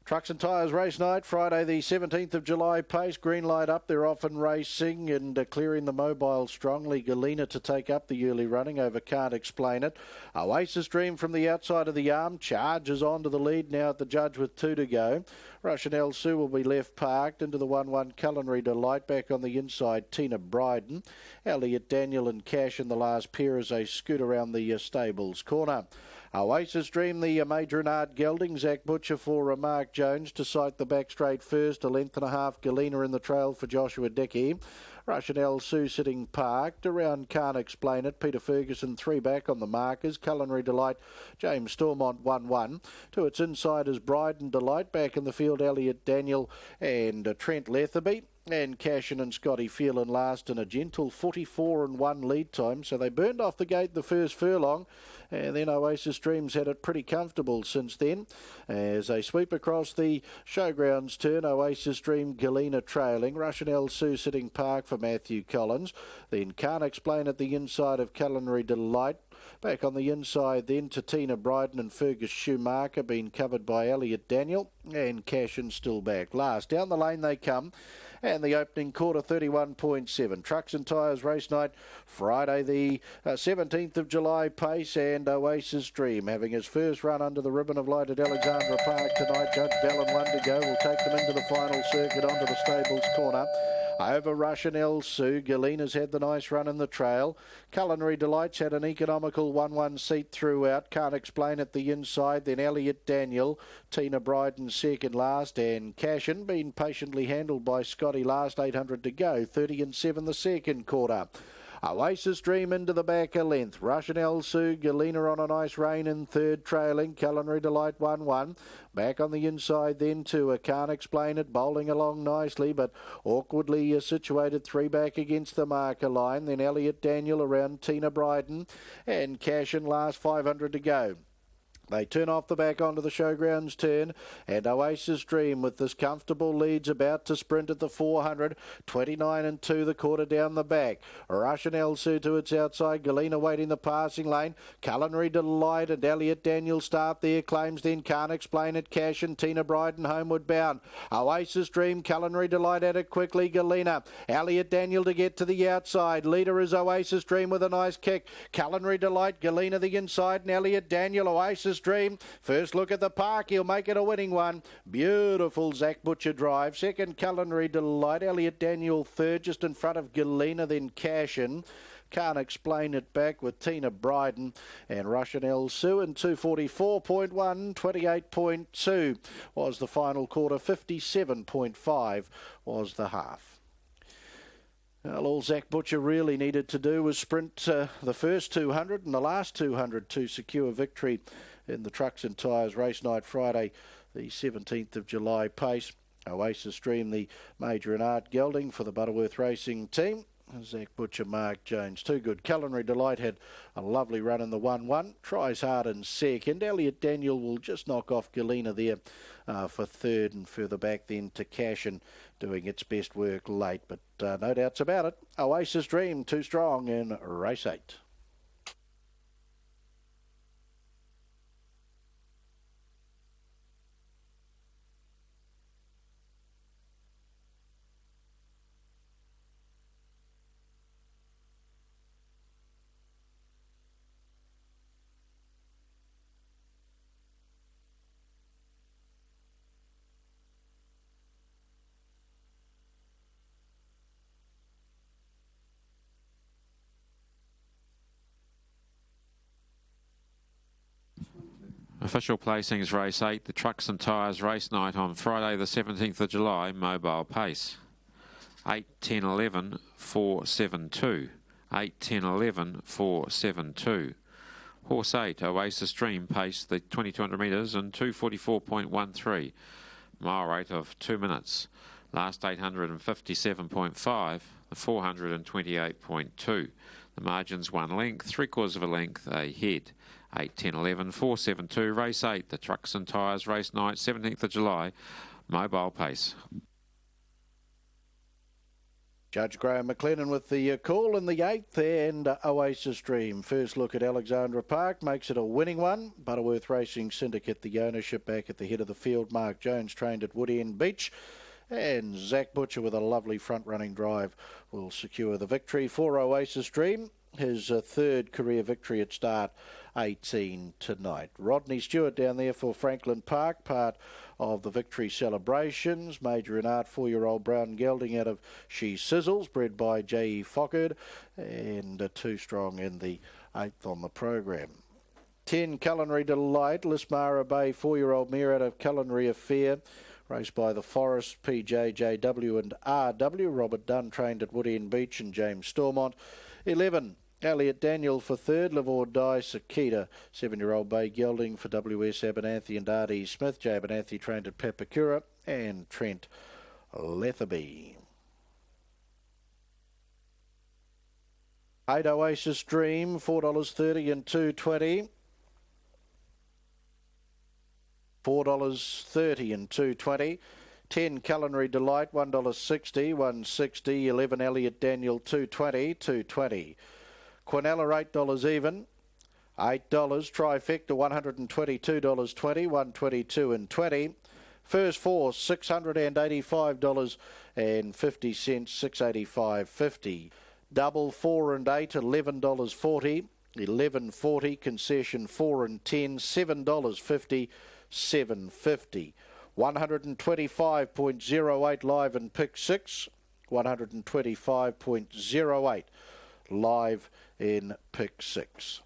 Trucks and Tyres race night, Friday the 17th of July. Pace, green light up. They're off and racing and clearing the mobile strongly. Galena to take up the early running over Can't Explain It. Oasis Dream from the outside of the arm. Charges on to the lead now at the judge with 2 to go. Russian El Sue will be left parked into the 1-1 Culinary Delight. Back on the inside, Tina Bryden. Elliot Daniel and Cash in the last pair as they scoot around the stables corner. Oasis Dream, the Major and Art gelding. Zach Butcher for Mark Jones to sight the back straight first. A length and a half. Galena in the trail for Joshua Dickey. Russian El Sue sitting parked. Around Can't Explain It. Peter Ferguson 3 back on the markers. Culinary Delight. James Stormont 1-1. To its inside is Bride and Delight. Back in the field, Elliot Daniel and Trent Letherby. And Cashin and Scotty Phelan last in a gentle 44-1 lead time. So they burned off the gate the first furlong. And then Oasis Dreams had it pretty comfortable since then. As they sweep across the showgrounds turn, Oasis Dream, Galena trailing. Russian El Sue sitting park for Matthew Collins. Then Can't Explain It the inside of Culinary Delight. Back on the inside then to Tina Bryden and Fergus Schumacher, being covered by Elliot Daniel, and Cashin still back last. Down the lane they come, and the opening quarter 31.7. Trucks and Tyres race night, Friday the 17th of July pace, and Oasis Dream having his first run under the ribbon of light at Alexandra Park tonight. Judge Dallin 1 to go will take them into the final circuit onto the stables corner. Over Russian El Sue, Galena's had the nice run in the trail. Culinary Delights had an economical 1-1 seat throughout. Can't Explain It the inside. Then Elliot Daniel, Tina Bryden second last, and Cashin been patiently handled by Scotty last. 800 to go. 30-7 the second quarter. Oasis Dream into the back a length. Russian El Sue, Galena on a nice rein in third, trailing. Culinary Delight 1-1. Back on the inside then to Can't Explain It, bowling along nicely but awkwardly situated 3 back against the marker line. Then Elliot Daniel around Tina Bryden, and Cashin last. 500 to go. They turn off the back onto the showgrounds turn, and Oasis Dream with this comfortable leads about to sprint at the 400. 29-2 the quarter down the back. Russian El Sue to its outside. Galena waiting the passing lane. Culinary Delight and Elliot Daniel start there. Claims then Can't Explain It. Cash and Tina Bryden homeward bound. Oasis Dream, Culinary Delight at it quickly. Galena. Elliot Daniel to get to the outside. Leader is Oasis Dream with a nice kick. Culinary Delight, Galena the inside, and Elliot Daniel. Oasis Dream. First look at the park. He'll make it a winning one. Beautiful Zach Butcher drive. Second, Culinary Delight. Elliot Daniel third, just in front of Galena, then Cashin. Can't Explain It back with Tina Bryden and Russian El Sue in 244.1, 28.2 was the final quarter, 57.5 was the half. Well, all Zach Butcher really needed to do was sprint the first 200 and the last 200 to secure victory in the Trucks and Tyres race night Friday, the 17th of July pace. Oasis Dream, the Major and Art gelding for the Butterworth Racing team. Zach Butcher, Mark Jones, too good. Culinary Delight had a lovely run in the 1-1. Tries hard in second. Elliot Daniel will just knock off Galena there for third, and further back then to Cashin doing its best work late. But no doubts about it. Oasis Dream, too strong in race 8.
Official placings race 8, the Trucks and Tyres race night on Friday the 17th of July, mobile pace. 8, 10, 11, 4, 7, 2. 8, 10, 11, 4, 7, 2. Horse 8, Oasis Dream, pace the 2200 metres in 244.13. Mile rate of 2 minutes. Last 857.5, the 428.2. The margin's 1 length, 3/4 of a length ahead. 8, 10, 11, 4, 7, 2. Race 8, the Trucks and Tyres race night, 17th of July, mobile pace.
Judge Graham McLennan with the call in the 8th, and Oasis Dream. First look at Alexandra Park makes it a winning one. Butterworth Racing Syndicate, the ownership back at the head of the field. Mark Jones trained at Woodend Beach. And Zach Butcher with a lovely front-running drive will secure the victory for Oasis Dream. His third career victory at start 18 tonight. Rodney Stewart down there for Franklin Park, part of the victory celebrations. Major and Art 4-year-old brown gelding out of She Sizzles, bred by J.E. Fockard, and 2 strong in the 8th on the program. 10 Culinary Delight, Lismara Bay 4-year-old mare out of Culinary Affair, raced by the Forest, PJJW and RW. Robert Dunn trained at Woodend Beach and James Stormont. 11 Elliot Daniel for third, Live or Die Sakita, 7-year-old bay gelding for WS Abernathy and R.D. Smith. J. Abernathy trained at Papakura and Trent Letherby. 8 Oasis Dream, $4.30 and $2.20. $4.30 and $2.20. 10 Culinary Delight, $1.60, $1.60. 11 Elliot Daniel, $2.20, $2.20. Quinella, $8 even. $8. Trifecta, $122.20, $122 and $20. First four, $685.50, $685.50. Double 4 and 8, $11.40, $11.40. Concession 4 and 10, $7.50, $7.50. 125.08 live and pick 6, 125.08 live in pick 6.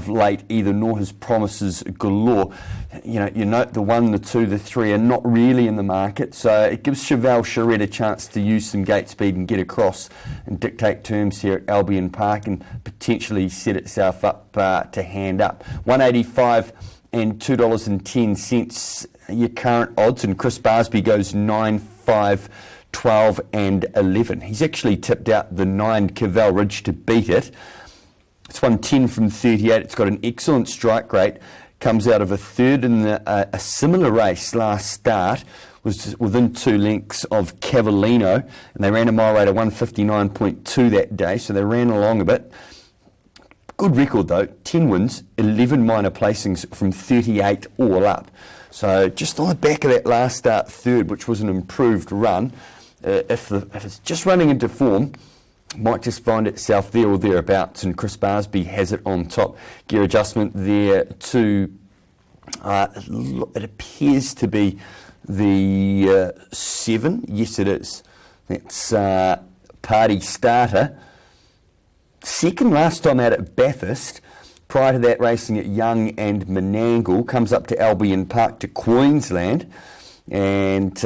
Late either, nor his promises galore. You note the 1, the 2, the 3 are not really in the market, so it gives Cheval Charette a chance to use some gate speed and get across and dictate terms here at Albion Park and potentially set itself up to hand up. 185 and $2.10 your current odds, and Chris Barsby goes 9, 5, 12 and 11. He's actually tipped out the 9 Cavell Ridge to beat it. It's won 10 from 38. It's got an excellent strike rate. Comes out of a third in a similar race last start. Was within 2 lengths of Cavallino, and they ran a mile rate of 159.2 that day, so they ran along a bit. Good record though, 10 wins, 11 minor placings from 38 all up. So just on the back of that last start third, which was an improved run, if it's just running into form, might just find itself there or thereabouts, and Chris Barsby has it on top. Gear adjustment there to, it appears to be the 7. Yes, it is. That's Party Starter. Second last time out at Bathurst. Prior to that, racing at Young and Menangle. Comes up to Albion Park to Queensland, and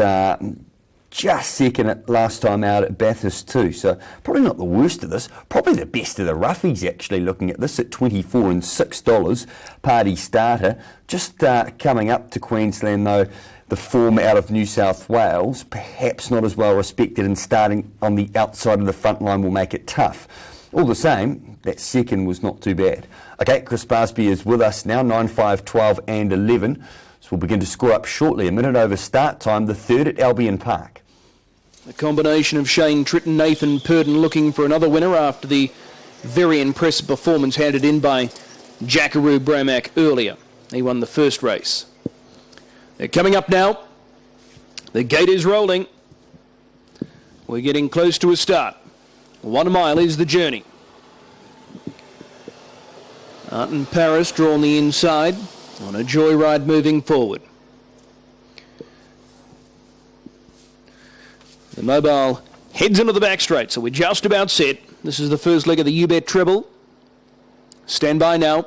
just second at last time out at Bathurst too, so probably not the worst of this, probably the best of the roughies actually, looking at this at $24 and $6, Party Starter. Just coming up to Queensland though, the form out of New South Wales, perhaps not as well respected, and starting on the outside of the front line will make it tough. All the same, that second was not too bad. Okay, Chris Barsby is with us now, 9, 5, 12 and 11. So we'll begin to score up shortly, a minute over start time, the third at Albion Park.
A combination of Shane Tritton, Nathan Purdon looking for another winner after the very impressive performance handed in by Jackaroo Bramack earlier. He won the first race. They're coming up now. The gate is rolling. We're getting close to a start. 1 mile is the journey. Art and Paris draw on the inside on a joyride moving forward. The Mobile heads into the back straight, so we're just about set. This is the first leg of the UBET treble. Stand by now.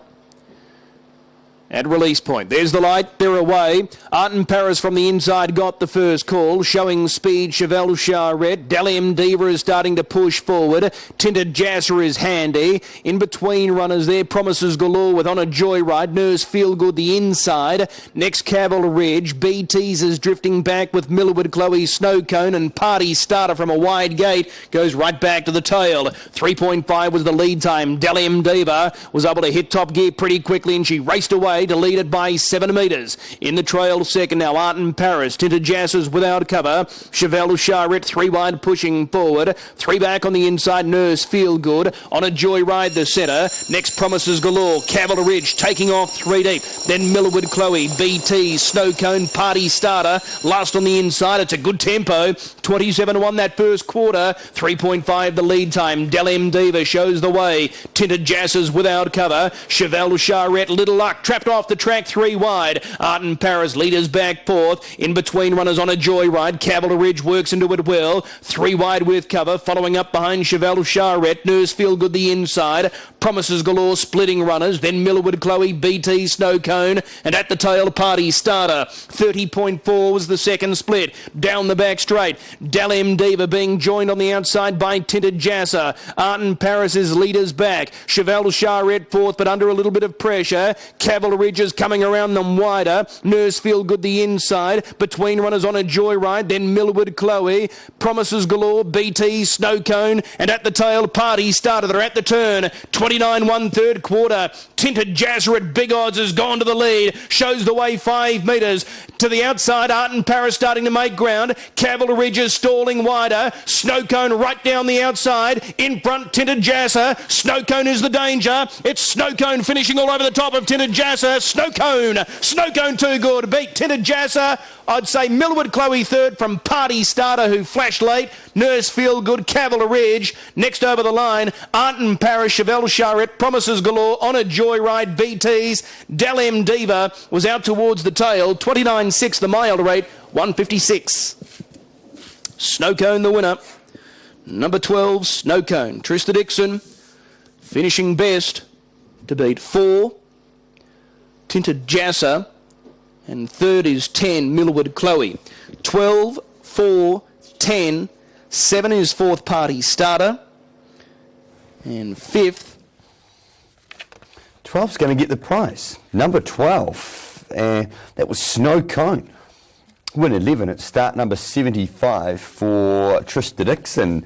at release point. There's the light, they're away. Arten Paris from the inside got the first call, showing speed. Chevelle Charette, Dalium Diva is starting to push forward. Tinted Jasser is handy. In between runners there, Promises Galore with On a Joyride. Nurse Feel Good the inside. Next Cavill Ridge. BT's is drifting back with Millerwood Chloe, Snow Cone, and Party Starter from a wide gate goes right back to the tail. 3.5 was the lead time. Dalium Diva was able to hit top gear pretty quickly, and she raced away to lead it by 7 metres. In the trail second now, Arten Paris. Tinted Jassers without cover. Chevelle Charette 3 wide pushing forward. 3 back on the inside. Nurse Feel Good. On a Joyride the centre. Next Promises Galore. Cavill Ridge taking off 3 deep. Then Millerwood Chloe, BT, Snow Cone, Party Starter. Last on the inside. It's a good tempo. 27-1 that first quarter. 3.5 the lead time. Dalium Diva shows the way. Tinted Jassers without cover. Chevelle Charette, Little Luck, trapped off the track 3 wide. Arten Paris leaders back fourth. In between runners On a Joyride. Cavill Ridge works into it well. 3 wide with cover. Following up behind Chevelle Charette. Nurse Feel Good the inside. Promises Galore splitting runners. Then Millerwood Chloe, BT, Snow Cone. And at the tail, Party Starter. 30.4 was the second split. Down the back straight. Dalium Diva being joined on the outside by Tinted Jasser. Arten Paris is leaders back. Chevelle Charette fourth, but under a little bit of pressure. Cavill Ridge is coming around them wider. Nurse Feel Good the inside. Between runners On a Joyride. Then Millerwood Chloe. Promises Galore, BT, Snow Cone. And at the tail, Party Starter. They're at the turn. 29-1 third quarter. Tinted Jasser at big odds has gone to the lead. Shows the way 5 metres. To the outside, Arten Paris starting to make ground. Cavill Ridge is stalling wider. Snow Cone right down the outside. In front, Tinted Jasser. Snow Cone is the danger. It's Snow Cone finishing all over the top of Tinted Jasser. Snow Cone too good. Beat Tinted Jasser. I'd say Millerwood Chloe third from Party Starter, who flashed late. Nurse Feel Good, Cavill Ridge. Next over the line, Arten Paris, Chevelle Charette, Promises Galore, On a Joyride, BT's. Dalium Diva was out towards the tail. 29.6 the mile rate, 156. Snow Cone the winner. Number 12, Snow Cone. Trista Dixon finishing best to beat 4. Tinted Jasser. And third is 10, Millerwood Chloe. 12, 4, 10. 7 is fourth, Party Starter. And fifth.
12's going to get the prize. Number 12. That was Snow Cone. Win 11 at start number 75 for Trista Dixon.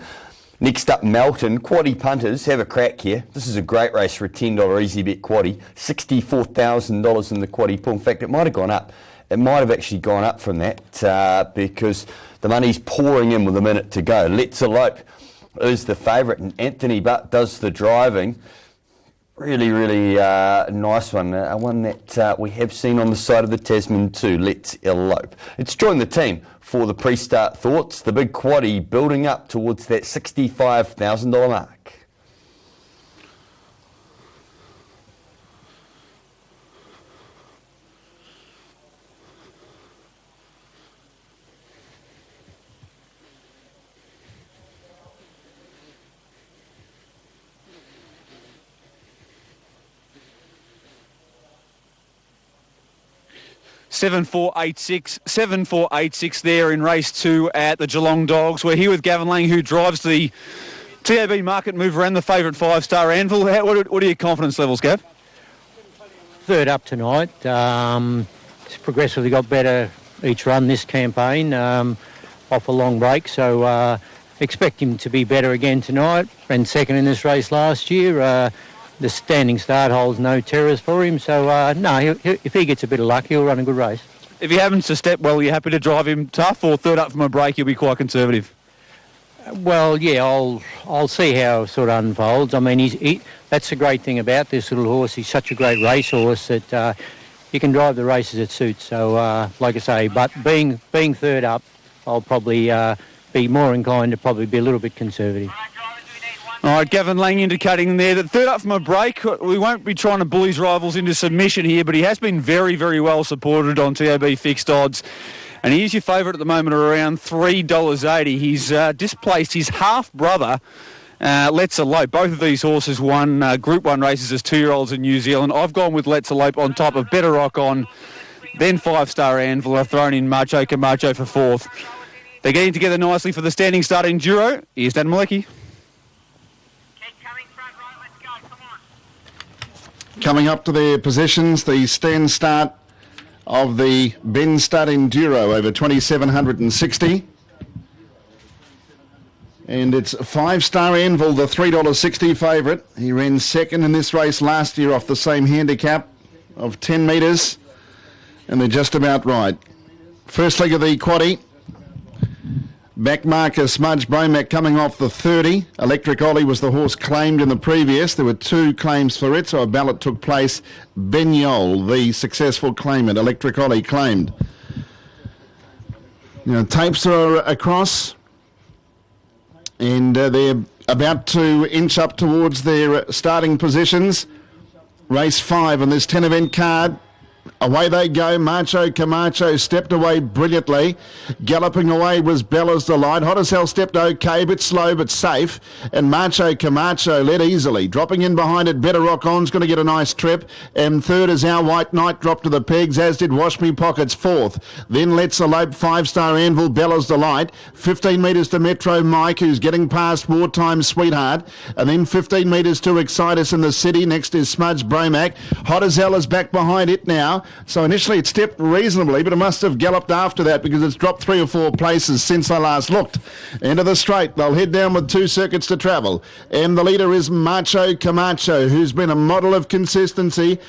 Next up, Melton. Quaddie punters, have a crack here. This is a great race for a $10 easy bet quaddie. $64,000 in the quaddie pool. In fact, it might have gone up. It might have actually gone up from that because the money's pouring in with a minute to go. Let's Elope is the favourite, and Anthony Butt does the driving. Really, really nice one. One that we have seen on the side of the Tasman too. Let's Elope. Let's join the team for the pre-start thoughts. The big quaddie building up towards that $65,000 mark.
Seven four eight six there in race 2 at the Geelong Dogs. We're here with Gavin Lang, who drives the TAB market move around the favourite 5-star Anvil. What are your confidence levels, Gav?
Third up tonight. It's progressively got better each run this campaign, off a long break, so expect him to be better again tonight. Ran second in this race last year. The standing start holds no terrors for him, so if he gets a bit of luck, he'll run a good race.
If he happens to step well, are you happy to drive him tough, or third up from a break, he'll be quite conservative?
Well, yeah, I'll see how it sort of unfolds. I mean, that's the great thing about this little horse. He's such a great racehorse that he can drive the races it suits. So, like I say, but being third up, I'll probably be more inclined to probably be a little bit conservative.
All right, Gavin Lang indicating there that third up from a break. We won't be trying to bully his rivals into submission here, but he has been very, very well supported on TAB fixed odds. And he is your favourite at the moment at around $3.80. He's displaced his half-brother Let's Elope. Both of these horses won Group 1 races as 2-year-olds in New Zealand. I've gone with Let's Elope on top of Better Rock On, then 5-star Anvil. I've thrown in Macho Camacho for 4th. They're getting together nicely for the standing start enduro. Here's Dan Malecki.
Coming up to their positions, the stand start of the Ben Stud Enduro over 2,760. And it's 5-star Anvil, the $3.60 favourite. He ran second in this race last year off the same handicap of 10 metres. And they're just about right. First leg of the quaddie. Back marker Smudge Bromac coming off the 30. Electric Ollie was the horse claimed in the previous. There were 2 claims for it, so a ballot took place. Benyol, the successful claimant, Electric Ollie claimed. Now, tapes are across, and they're about to inch up towards their starting positions. Race 5 on this 10-event card. Away they go. Macho Camacho stepped away brilliantly. Galloping away was Bella's Delight. Hot as Hell stepped okay, but slow but safe. And Macho Camacho led easily. Dropping in behind it, Better Rock On's going to get a nice trip. And third is Our White Knight, dropped to the pegs, as did Wash Me Pockets, 4th. Then Let's Elope, 5-star Anvil, Bella's Delight. 15 metres to Metro Mike, who's getting past Wartime Sweetheart. And then 15 metres to Excite Us in the City. Next is Smudge Bromac. Hot as Hell is back behind it now. So initially it stepped reasonably, but it must have galloped after that because it's dropped 3 or 4 places since I last looked. Into the straight. They'll head down with 2 circuits to travel. And the leader is Macho Camacho, who's been a model of consistency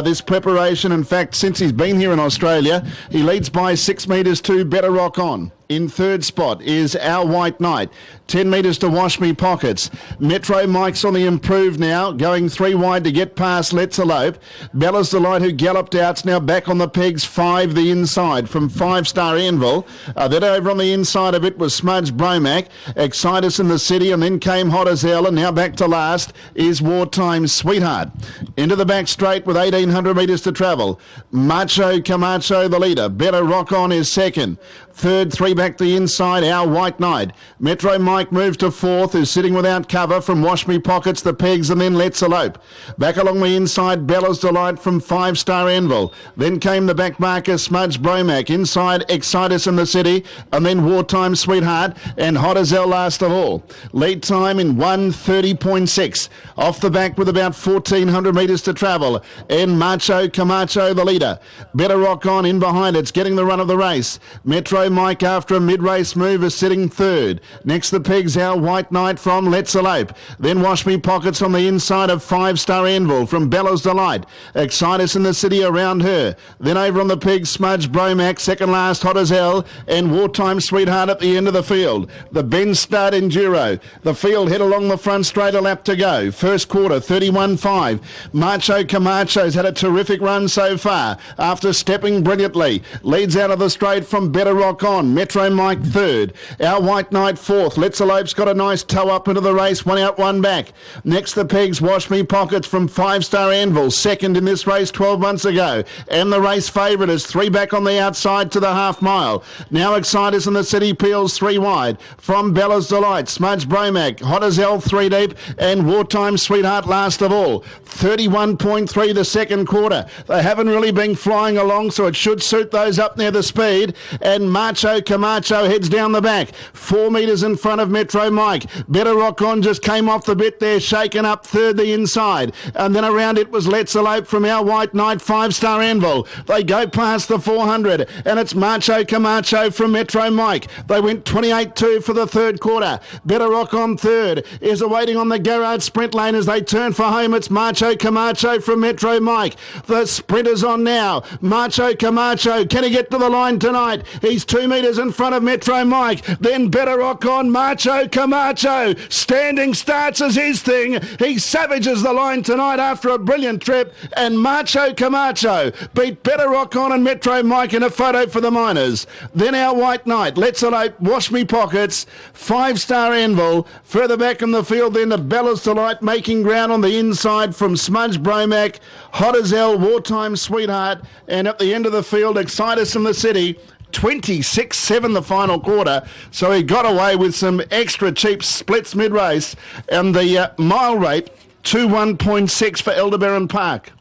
this preparation. In fact, since he's been here in Australia, he leads by 6 metres to Better Rock On. In third spot is Our White Knight. 10 metres to Wash Me Pockets. Metro Mike's on the improve now, going 3 wide to get past Let's Elope. Bella's Delight, who galloped out, is now back on the pegs, 5 the inside from 5-star Anvil. Then over on the inside of it was Smudge Bromac. Excite Us in the City, and then came Hot as Hell, and now back to last is Wartime Sweetheart. Into the back straight with 1,800 metres to travel. Macho Camacho the leader. Better Rock On is second. Third, 3 back the inside, Our White Knight. Metro Mike moves to 4th, who's sitting without cover from Wash Me Pockets, the pegs, and then Let's Elope. Back along the inside, Bella's Delight from 5-star Anvil. Then came the back marker, Smudge Bromac. Inside, Excite Us in the City, and then Wartime Sweetheart, and Hot as Hell last of all. Lead time in 1:30.6. Off the back with about 1,400 metres to travel, and Macho Camacho the leader. Better Rock On in behind, it's getting the run of the race. Metro Mike, after a mid-race move, is sitting third. Next the pegs, Our White Knight from Let's Elope. Then Wash Me Pockets on the inside of 5-star Anvil from Bella's Delight. Excite Us in the City around her. Then over on the pegs, Smudge Bromac, second last, Hot as Hell, and Wartime Sweetheart at the end of the field. The Ben Stud Enduro. The field head along the front straight, a lap to go. First quarter, 31.5. Macho Camacho's had a terrific run so far after stepping brilliantly. Leads out of the straight from Better Rock On. Metro Mike third. Our White Knight 4th. Let's Elope's got a nice toe up into the race. 1 out, 1 back. Next the pegs, Wash Me Pockets from 5-star Anvil. Second in this race 12 months ago. And the race favourite is 3 back on the outside to the half mile. Now Excite Us in the City peels 3 wide. From Bella's Delight, Smudge Bromac, Hot as Hell 3 deep, and Wartime Sweetheart last of all. 31.3 the second quarter. They haven't really been flying along, so it should suit those up near the speed. And Macho Camacho heads down the back. 4 metres in front of Metro Mike. Better Rock On just came off the bit there, shaken up third the inside. And then around it was Let's Elope from Our White Knight, 5-star Anvil. They go past the 400, and it's Macho Camacho from Metro Mike. They went 28.2 for the third quarter. Better Rock On third is awaiting on the Garrard sprint lane as they turn for home. It's Macho Camacho from Metro Mike. The sprinter's on now. Macho Camacho, can he get to the line tonight? He's 2 metres in front of Metro Mike. Then Better Rock On. Macho Camacho. Standing starts as his thing. He savages the line tonight after a brilliant trip. And Macho Camacho beat Better Rock On and Metro Mike in a photo for the miners. Then Our White Knight. Let's Elope, Wash Me Pockets. 5-star Anvil. Further back in the field then the Bella's Delight making ground on the inside from Smudge Bromac. Hot as Hell, Wartime Sweetheart. And at the end of the field, Excite Us in the City. 26-7 the final quarter, so he got away with some extra cheap splits mid-race, and the mile rate 2:1.6 for Aldebaran Park.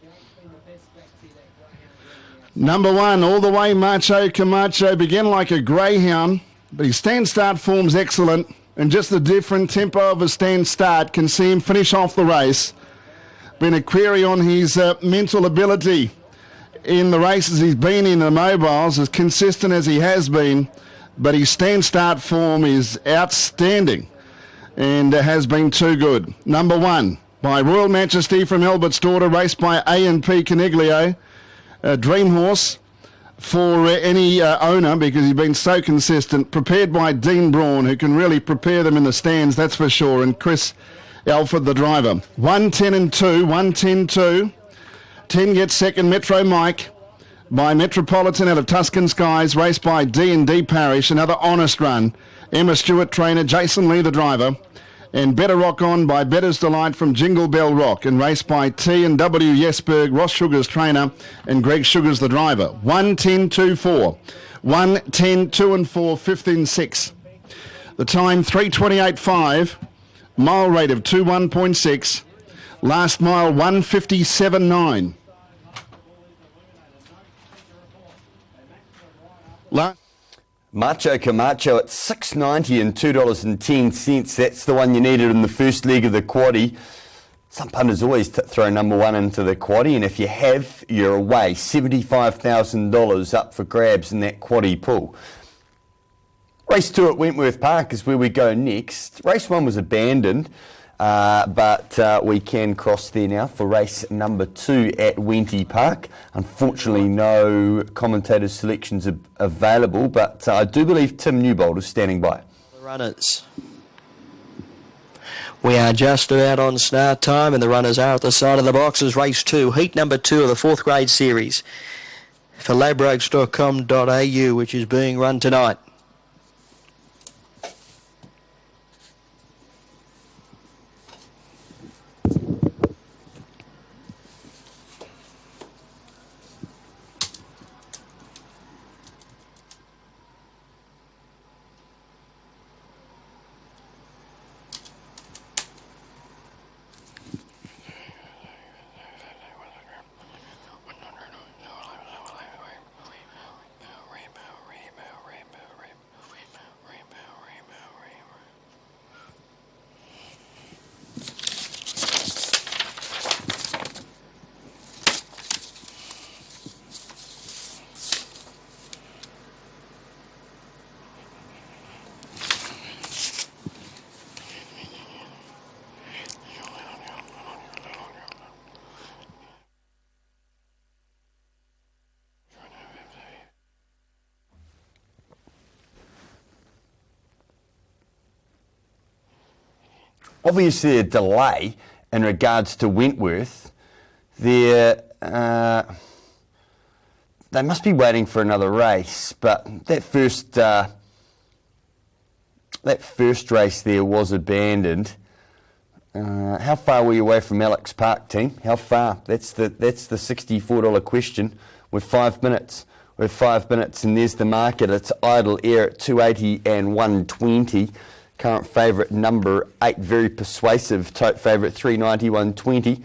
Number 1, all the way, Macho Camacho, began like a greyhound, but his stand-start form's excellent, and just the different tempo of a stand-start can see him finish off the race. Been a query on his mental ability in the races he's been in the mobiles, as consistent as he has been, but his stand-start form is outstanding and has been too good. Number 1, by Royal Majesty from Albert's Daughter, raced by A&P Caniglio, a dream horse for any owner because he's been so consistent, prepared by Dean Braun, who can really prepare them in the stands, that's for sure, and Chris Alford, the driver. 1, 10 and 2, 1, 10, 2. 10 gets second, Metro Mike by Metropolitan out of Tuscan Skies, raced by D&D Parish, another honest run. Emma Stewart trainer, Jason Lee the driver, and Better Rock On by Better's Delight from Jingle Bell Rock, and raced by T&W Jesberg, Ross Sugar's trainer, and Greg Sugar's the driver. 1, 10, 2, 4. 1, 10, 2 and 4, 15, 6. The time 3:28.5, mile rate of 2:1.6, last mile 1:57.9.
Macho Camacho at $6.90 and $2.10. That's the one you needed in the first leg of the quaddie. Some punters always throw number 1 into the quaddie, and if you have, you're away. $75,000 up for grabs in that quaddie pool. Race 2 at Wentworth Park is where we go next. Race 1 was abandoned, but we can cross there now for race number 2 at Wenty Park. Unfortunately, no commentators' selections are available, but I do believe Tim Newbold is standing by.
The runners. We are just about on start time, and the runners are at the side of the boxes. Race 2, heat number 2 of the 4th grade series for ladbrokes.com.au, which is being run tonight.
Obviously a delay in regards to Wentworth. They must be waiting for another race, but that first race there was abandoned. How far were you away from Alex Park, team? How far? That's the $64 question. With 5 minutes. With 5 minutes, and there's the market. It's Idle Air at 280 and 120. Current favourite number 8, very persuasive. Tote favourite 390, 120.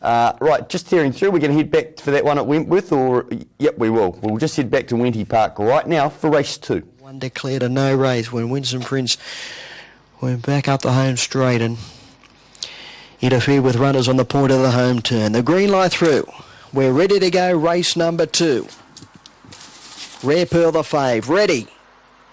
Right, just tearing through. We're going to head back for that one at Wentworth, or yep, we will. We'll just head back to Wenty Park right now for race 2.
One declared a no race when Winston Prince went back up the home straight and interfered with runners on the point of the home turn. The green light through. We're ready to go. Race number 2. Rare Pearl the fave. Ready.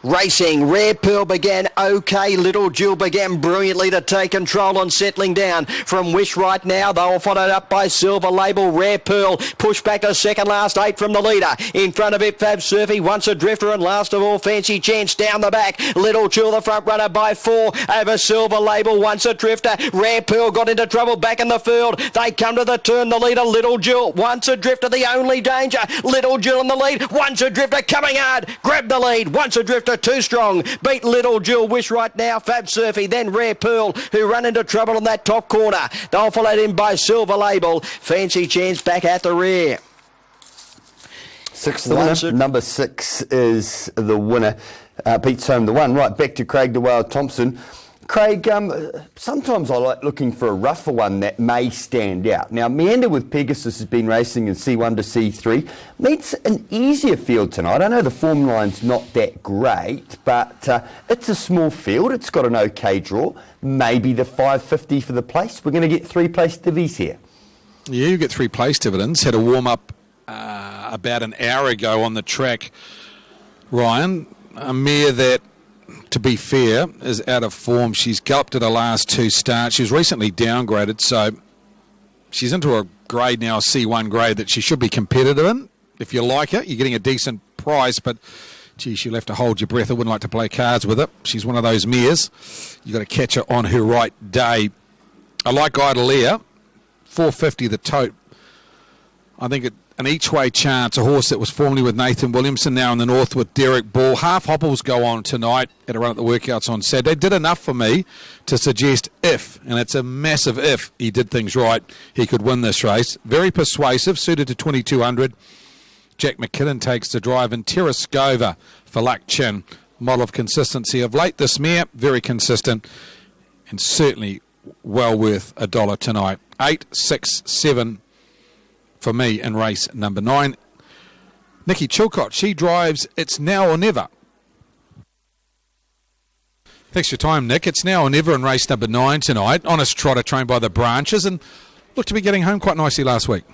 Racing, Rare Pearl began okay. Little Jewel began brilliantly to take control on settling down from Wish right now. They were followed up by Silver Label. Rare Pearl pushed back to second last, 8 from the leader. In front of it, Fab Surfy, Once a Drifter, and last of all, Fancy Chance down the back. Little Jewel, the front runner by 4 over Silver Label, Once a Drifter. Rare Pearl got into trouble back in the field. They come to the turn, the leader, Little Jewel. Once a Drifter, the only danger. Little Jewel in the lead. Once a Drifter coming hard. Grab the lead. Once a Drifter too strong. Beat Little Jewel. Wish right now. Fab Surfy. Then Rare Pearl, who run into trouble in that top corner. They'll followed in by Silver Label. Fancy Chance back at the rear.
6 the winner. Number 6 is the winner. Beats home the 1. Right, back to Craig de Wild Thompson. Craig, sometimes I like looking for a rougher one that may stand out. Now, Meander with Pegasus has been racing in C1 to C3. Meets an easier field tonight. I know the form line's not that great, but it's a small field. It's got an okay draw. Maybe the 550 for the place. We're going to get 3 place divvies here.
Yeah, you get 3 place dividends. Had a warm-up about an hour ago on the track, Ryan. A mare that, to be fair, is out of form. She's galloped at her last 2 starts. She was recently downgraded, so she's into a grade now, a C1 grade, that she should be competitive in. If you like it, you're getting a decent price, but geez, you'll have to hold your breath. I wouldn't like to play cards with it. She's one of those mares. You've got to catch her on her right day. I like Idolea, 450 the tote. I think an each-way chance, a horse that was formerly with Nathan Williamson, now in the north with Derek Ball. Half hopples go on tonight at a run at the workouts on Saturday. Did enough for me to suggest if, and it's a massive if, he did things right, he could win this race. Very persuasive, suited to 2200. Jack McKinnon takes the drive, and Terrascova for Luck Chin. Model of consistency of late. This mare, very consistent, and certainly well worth $1 tonight. 8, 6, 7 for me in race number 9. Nikki Chilcott, she drives It's Now or Never. Thanks for your time, Nick. It's Now or Never in race number 9 tonight. Honest trotter trained by the Branches and looked to be getting home quite nicely last week.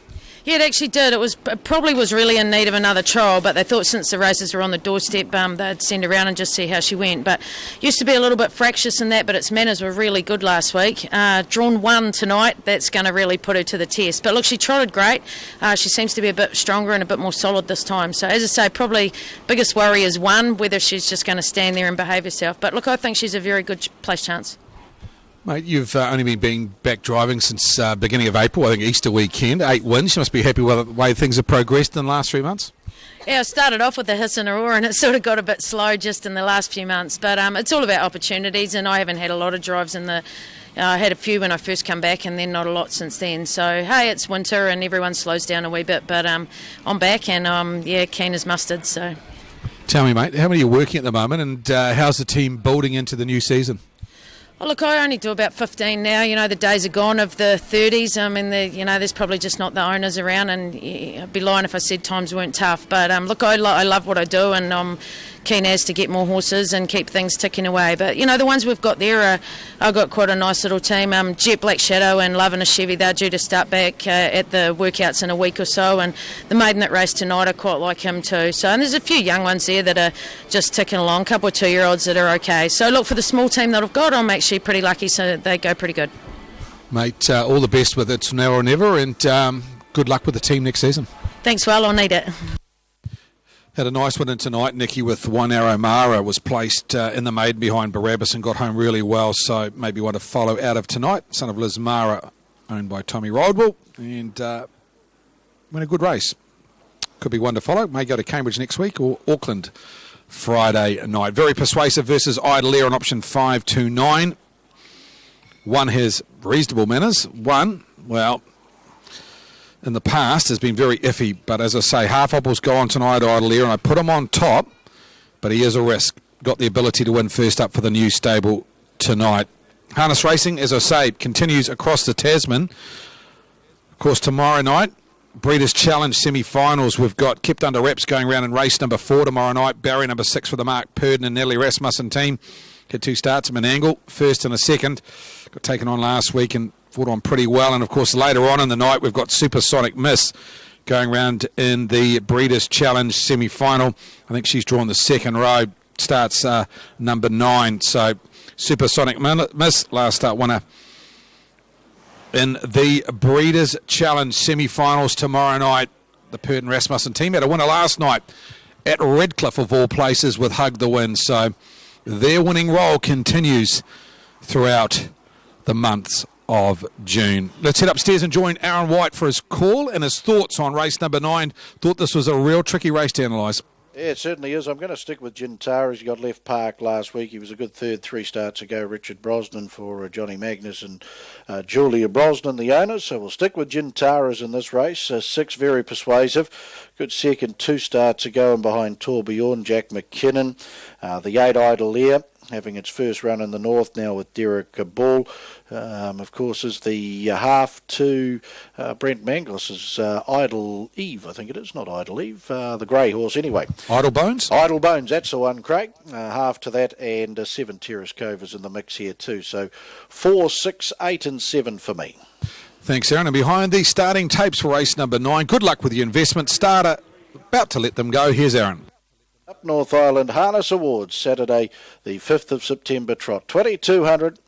Yeah, it actually did. It probably was really in need of another trial, but they thought since the races were on the doorstep, they'd send her around and just see how she went. But used to be a little bit fractious in that, but its manners were really good last week. Drawn 1 tonight, that's going to really put her to the test. But look, she trotted great. She seems to be a bit stronger and a bit more solid this time. So as I say, probably biggest worry is 1, whether she's just going to stand there and behave herself. But look, I think she's a very good place chance.
Mate, you've only been back driving since beginning of April, I think Easter weekend. 8 wins. You must be happy with the way things have progressed in the last 3 months.
Yeah, I started off with a hiss and a roar, and it sort of got a bit slow just in the last few months. But it's all about opportunities, and I haven't had a lot of drives in the... I had a few when I first come back, and then not a lot since then. So, hey, it's winter, and everyone slows down a wee bit. But I'm back, and keen as mustard. So,
tell me, mate, how many are you working at the moment, and how's the team building into the new season?
Oh, look, I only do about 15 now. You know, the days are gone of the 30s. I mean, there's probably just not the owners around, and I'd be lying if I said times weren't tough. But look, I love what I do, and I'm keen as to get more horses and keep things ticking away. But, the ones we've got there, I've got quite a nice little team. Jet Black Shadow and Love and a Chevy, they're due to start back at the workouts in a week or so. And the maiden that raced tonight, I quite like him too. So, and there's a few young ones there that are just ticking along, a couple of 2-year-olds that are okay. So, look, for the small team that I've got, I'm actually pretty lucky, so they go pretty good.
Mate, all the best with It's Now or Never, and good luck with the team next season.
Thanks, well, I'll need it.
Had a nice one in tonight, Nikki, with One Arrow Mara was placed in the maiden behind Barabbas and got home really well, so maybe one to follow out of tonight. Son of Liz Mara, owned by Tommy Rodwell, and win a good race. Could be one to follow. May go to Cambridge next week or Auckland Friday night. Very persuasive versus Idolea on option 529. 1 has reasonable manners. 1, well, in the past has been very iffy, but as I say, half hopples go on tonight, Idolea, and I put him on top, but he is a risk. Got the ability to win first up for the new stable tonight. Harness racing, as I say, continues across the Tasman. Of course, tomorrow night, Breeders' Challenge semi-finals. We've got Kept Under Wraps going around in race number 4 tomorrow night. Barry number 6 for the Mark Purdon and Natalie Rasmussen team. Had 2 starts at Menangle, first and a second. Got taken on last week and fought on pretty well. And, of course, later on in the night, we've got Supersonic Miss going round in the Breeders' Challenge semi-final. I think she's drawn the second row. Starts number 9. So, Supersonic Miss, last start winner in the Breeders' Challenge semi-finals tomorrow night. The Purdon Rasmussen team had a winner last night at Redcliffe, of all places, with Hug the Win. So their winning role continues throughout the months of June. Let's head upstairs and join Aaron White for his call and his thoughts on race number 9. Thought this was a real tricky race to analyse.
Yeah, it certainly is. I'm going to stick with Gintara. He got left park last week. He was a good third 3 starts ago. Richard Brosnan for Johnny Magnus and Julia Brosnan, the owners. So we'll stick with Gintara's in this race. 6 very persuasive. Good second 2 starts ago and behind Tourbillon, Jack McKinnon. The 8 Idolier having its first run in the north now with Derek Ball. Of course, is the half to Brent Manglus's Idle Eve, I think it is, not Idle Eve, the grey horse anyway.
Idle Bones?
Idle Bones, that's the one, Craig. Half to that, and 7 Terrace Cove is in the mix here too. So 4, 6, 8 and 7 for me.
Thanks, Aaron. And behind the starting tapes for race number 9. Good luck with your investment. Starter about to let them go. Here's Aaron.
Up North Island Harness Awards, Saturday the 5th of September trot. 2200.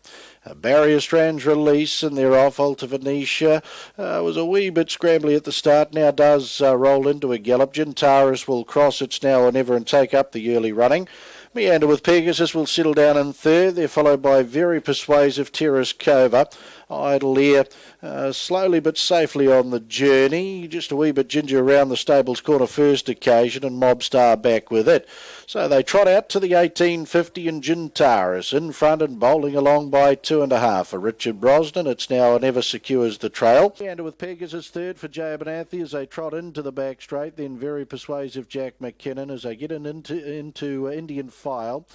Barrier Strands release and they're off. Alta Venetia was a wee bit scrambly at the start, now does roll into a gallop. Gintara's will cross its now or never and take up the early running. Meander with Pegasus will settle down in third. They're followed by very persuasive Terrace Cova. Idle Air slowly but safely on the journey. Just a wee bit ginger around the stable's corner first occasion and Mobstar back with it. So they trot out to the 1850 and Gintara's in front and bowling along by 2.5 for Richard Brosnan. It's now or never secures the trail. Meander with Pegasus third for Jay Abernathy as they trot into the back straight. Then very persuasive Jack McKinnon as they get into Indian File.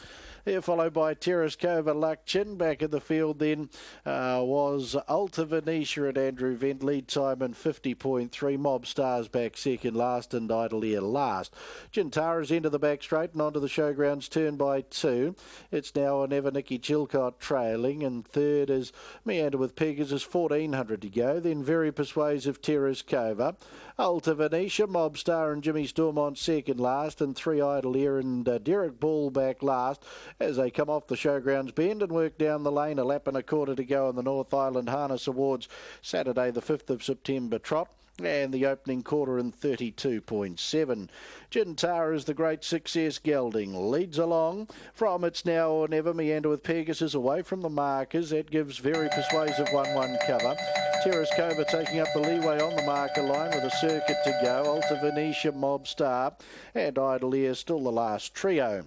They're followed by Terrace Cova, Luck Chin. Back in the field then was Alta Venetia and Andrew Vent. Lead time in 50.3. Mobstars back second last and Idle Air last. Gintara's into the back straight and onto the showgrounds turn by 2. It's now or never Nicky Chilcott trailing, and third is Meander with Pegasus, 1400 to go. Then very persuasive Terrace Cova. Alta Venetia, Mobstar and Jimmy Stormont second last, and 3 Idle Air and Derek Ball back last as they come off the showgrounds bend and work down the lane. A lap and a quarter to go in the North Island Harness Awards Saturday the 5th of September trot. And the opening quarter in 32.7. Gintara is the great success gelding. Leads along from It's Now or Never. Meander with Pegasus away from the markers. That gives very persuasive 1-1 cover. Terrace Cova taking up the leeway on the marker line with a circuit to go. Alta Venetia, Mobstar and Idle Air still the last trio.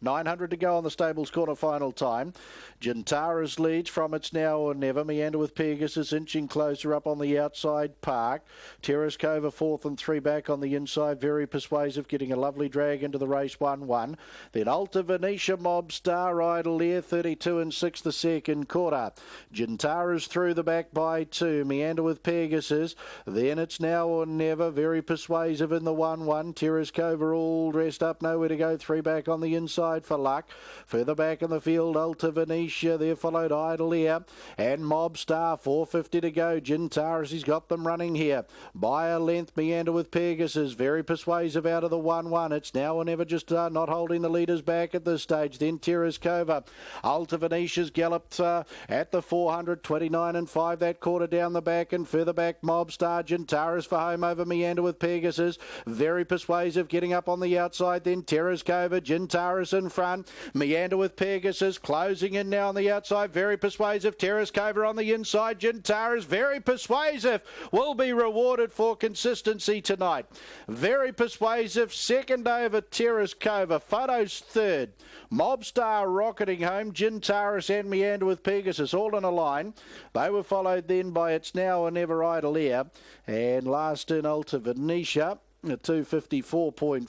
900 to go on the stable's quarter final time. Gintara's leads from It's Now or Never. Meander with Pegasus inching closer up on the outside park. Terrace Cova 4th and 3 back on the inside. Very persuasive, getting a lovely drag into the race 1-1. Then Alta Venetia, Mobstar, Idle Air 32 and 6 the second quarter. Gintara's through the back by 2. Meander with Pegasus. Then It's Now or Never. Very persuasive in the 1-1. Terrace Cova all dressed up, nowhere to go. 3 back on the inside for luck. Further back in the field, Alta Venetia, there followed Idle Air and Mobstar, 450 to go. Gintara's, he's got them running here by a length. Meander with Pegasus, very persuasive out of the 1-1. It's Now or Never, just not holding the leaders back at this stage. Then Terrace Cova. Alta Venetia's galloped at the 400, 29 and 5 that quarter down the back, and further back Mobstar. Gintara's for home over Meander with Pegasus, very persuasive, getting up on the outside. Then Terrace Cova, Gintara's in front. Meander with Pegasus closing in now on the outside, very persuasive. Terrace Cova on the inside. Gintara's very persuasive, will be rewarded for consistency tonight. Very persuasive, second over Terrace Cova. Photo's third. Mobstar rocketing home. Gintara's and Meander with Pegasus all in a line. They were followed then by It's Now or Never, Idle Air, and last in Alta Venetia. 254.4,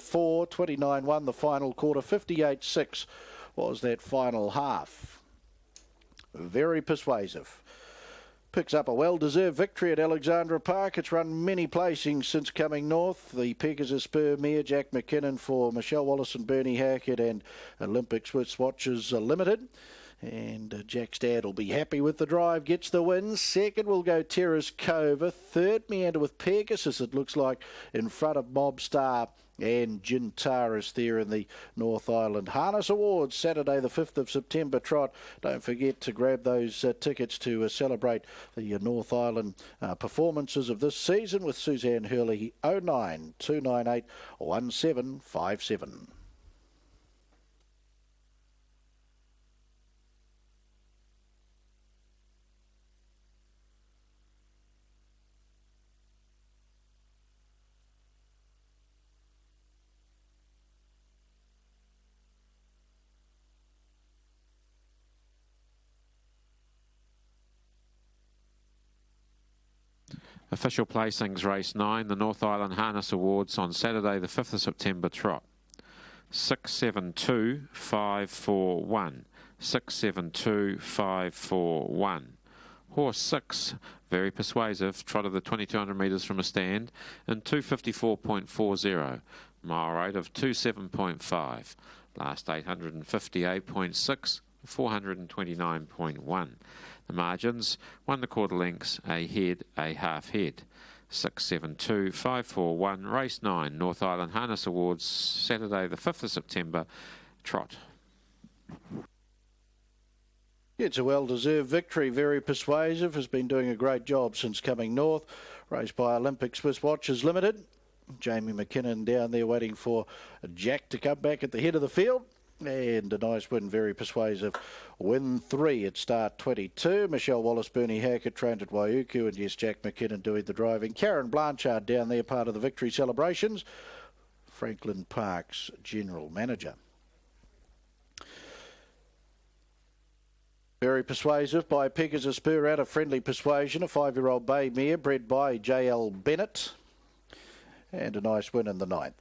29-1 the final quarter, 58.6 was that final half. Very persuasive. Picks up a well-deserved victory at Alexandra Park. It's run many placings since coming north. The Pegasus Spur mare, Jack McKinnon for Michelle Wallace and Bernie Hackett and Olympic Swiss Watches Limited. And Jack's dad will be happy with the drive, gets the win. Second will go Terrace Cova. Third, Meander with Pegasus, it looks like, in front of Mobstar and Gintara's there in the North Island Harness Awards, Saturday the 5th of September trot. Don't forget to grab those tickets to celebrate the North Island performances of this season with Suzanne Hurley. 09 298 1757.
Official placings, race 9, the North Island Harness Awards on Saturday the 5th of September trot. 672-541. 672-541. Horse 6, very persuasive, trotted the 2200 metres from a stand in 254.40. Mile rate of 27.5. Last 858.6, 429.1. The margins, 1 1/4 lengths, a head, a half head. 672-541, race 9, North Island Harness Awards, Saturday the 5th of September, trot.
It's a well-deserved victory, very persuasive, has been doing a great job since coming north. Raced by Olympic Swiss Watches Limited. Jamie McKinnon down there waiting for Jack to come back at the head of the field. And a nice win, very persuasive. Win 3 at start 22. Michelle Wallace, Bernie Hackett trained at Waiuku, and yes, Jack McKinnon doing the driving. Karen Blanchard down there, part of the victory celebrations. Franklin Park's general manager. Very persuasive by Pegasus Spur out of Friendly Persuasion, a 5-year-old bay mare bred by J.L. Bennett. And a nice win in the 9th.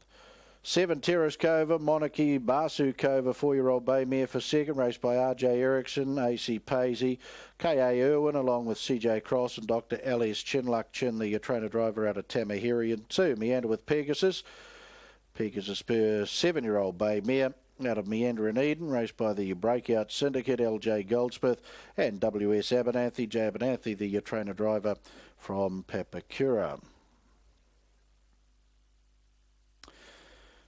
7 Terrace Cova, Monarchy, Basu Cova, 4-year-old bay mare for second, raced by R.J. Erickson, A.C. Paisley, K.A. Irwin, along with C.J. Cross and Dr. L.S. Chinluck Chin, the trainer driver out of Tamahiri. And 2 Meander with Pegasus. Pegasus Spur, 7-year-old bay mare out of Meander and Eden, raced by the Breakout Syndicate, L.J. Goldsmith, and W.S. Abernathy. J. Abernathy, the trainer driver from Papakura.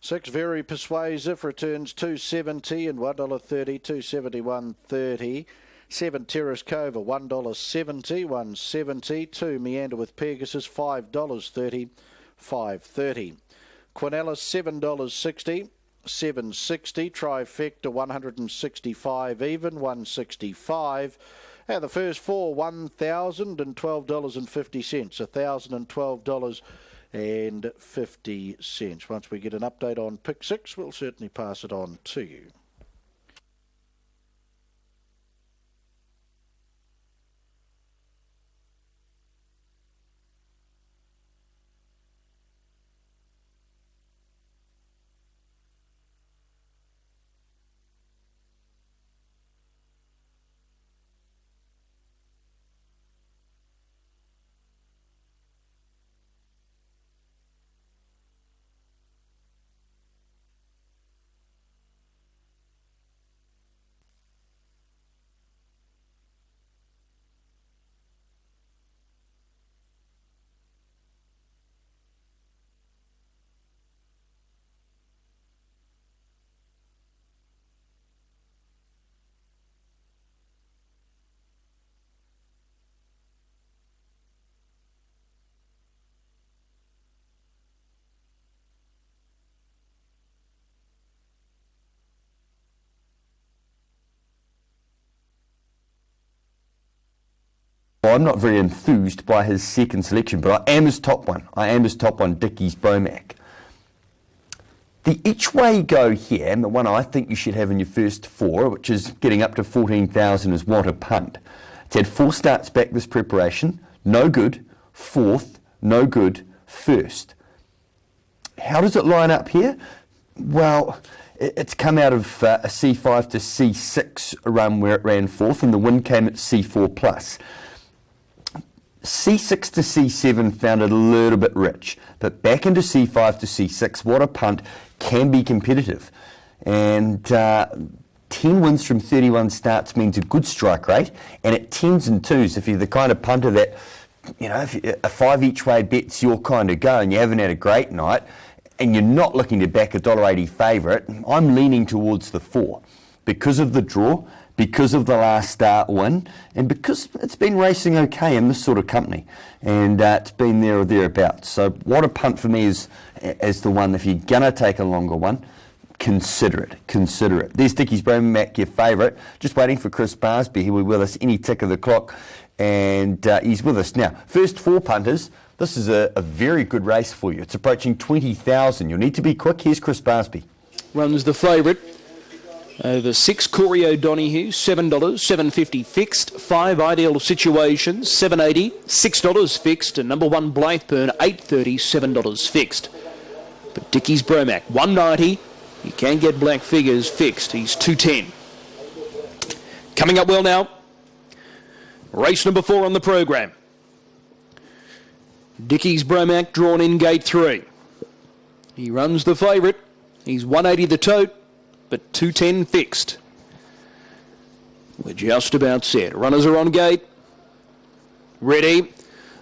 6 very persuasive, returns $2.70 and $1.30, $2.71.30. 7 Terrace Cova, $1.70, $1.70. 2 Meander with Pegasus, $5.30, $5.30. Quinella, $7.60. $7.60, trifecta $165 even, $165, and the first 4 $1,012.50, $1,012.50. Once we get an update on pick 6, we'll certainly pass it on to you.
Well, I'm not very enthused by his second selection, but I am his top one. I am his top one, Dicky's Bromac. The each way go here, and the one I think you should have in your first 4, which is getting up to 14,000, is What a Punt. It's had 4 starts back this preparation. No good. 4th. No good. 1st. How does it line up here? Well, it's come out of a C5 to C6 run where it ran 4th, and the win came at C4 plus. C6 to C7 found it a little bit rich, but back into C5 to C6, What a Punt can be competitive. And 10 wins from 31 starts means a good strike rate, and at 10s and 2s, if you're the kind of punter that, you know, if a 5 each way bet's your kind of go and you haven't had a great night, and you're not looking to back a $1.80 favourite, I'm leaning towards the 4 because of the draw, because of the last start win, and because it's been racing okay in this sort of company, and it's been there or thereabouts. So What a Punt for me is the one. If you're going to take a longer one, consider it. There's Dicky's Bromac, your favourite. Just waiting for Chris Barsby. He'll be with us any tick of the clock, and he's with us now. First 4 punters. This is a very good race for you. It's approaching 20,000. You'll need to be quick. Here's Chris Barsby.
Runs the favourite. Over 6, Corey O'Donoghue, $7, $7.50 fixed. 5, Ideal Situations, $7.80, $6 fixed. And number 1, Blytheburn, $8.30, $7 fixed. But Dicky's Bromac, $1.90. You can get black figures fixed. He's $2.10. Coming up well now, race number 4 on the program. Dicky's Bromac drawn in gate 3. He runs the favourite. He's $1.80 the tote, but $2.10 fixed. We're just about set. Runners are on gate. Ready.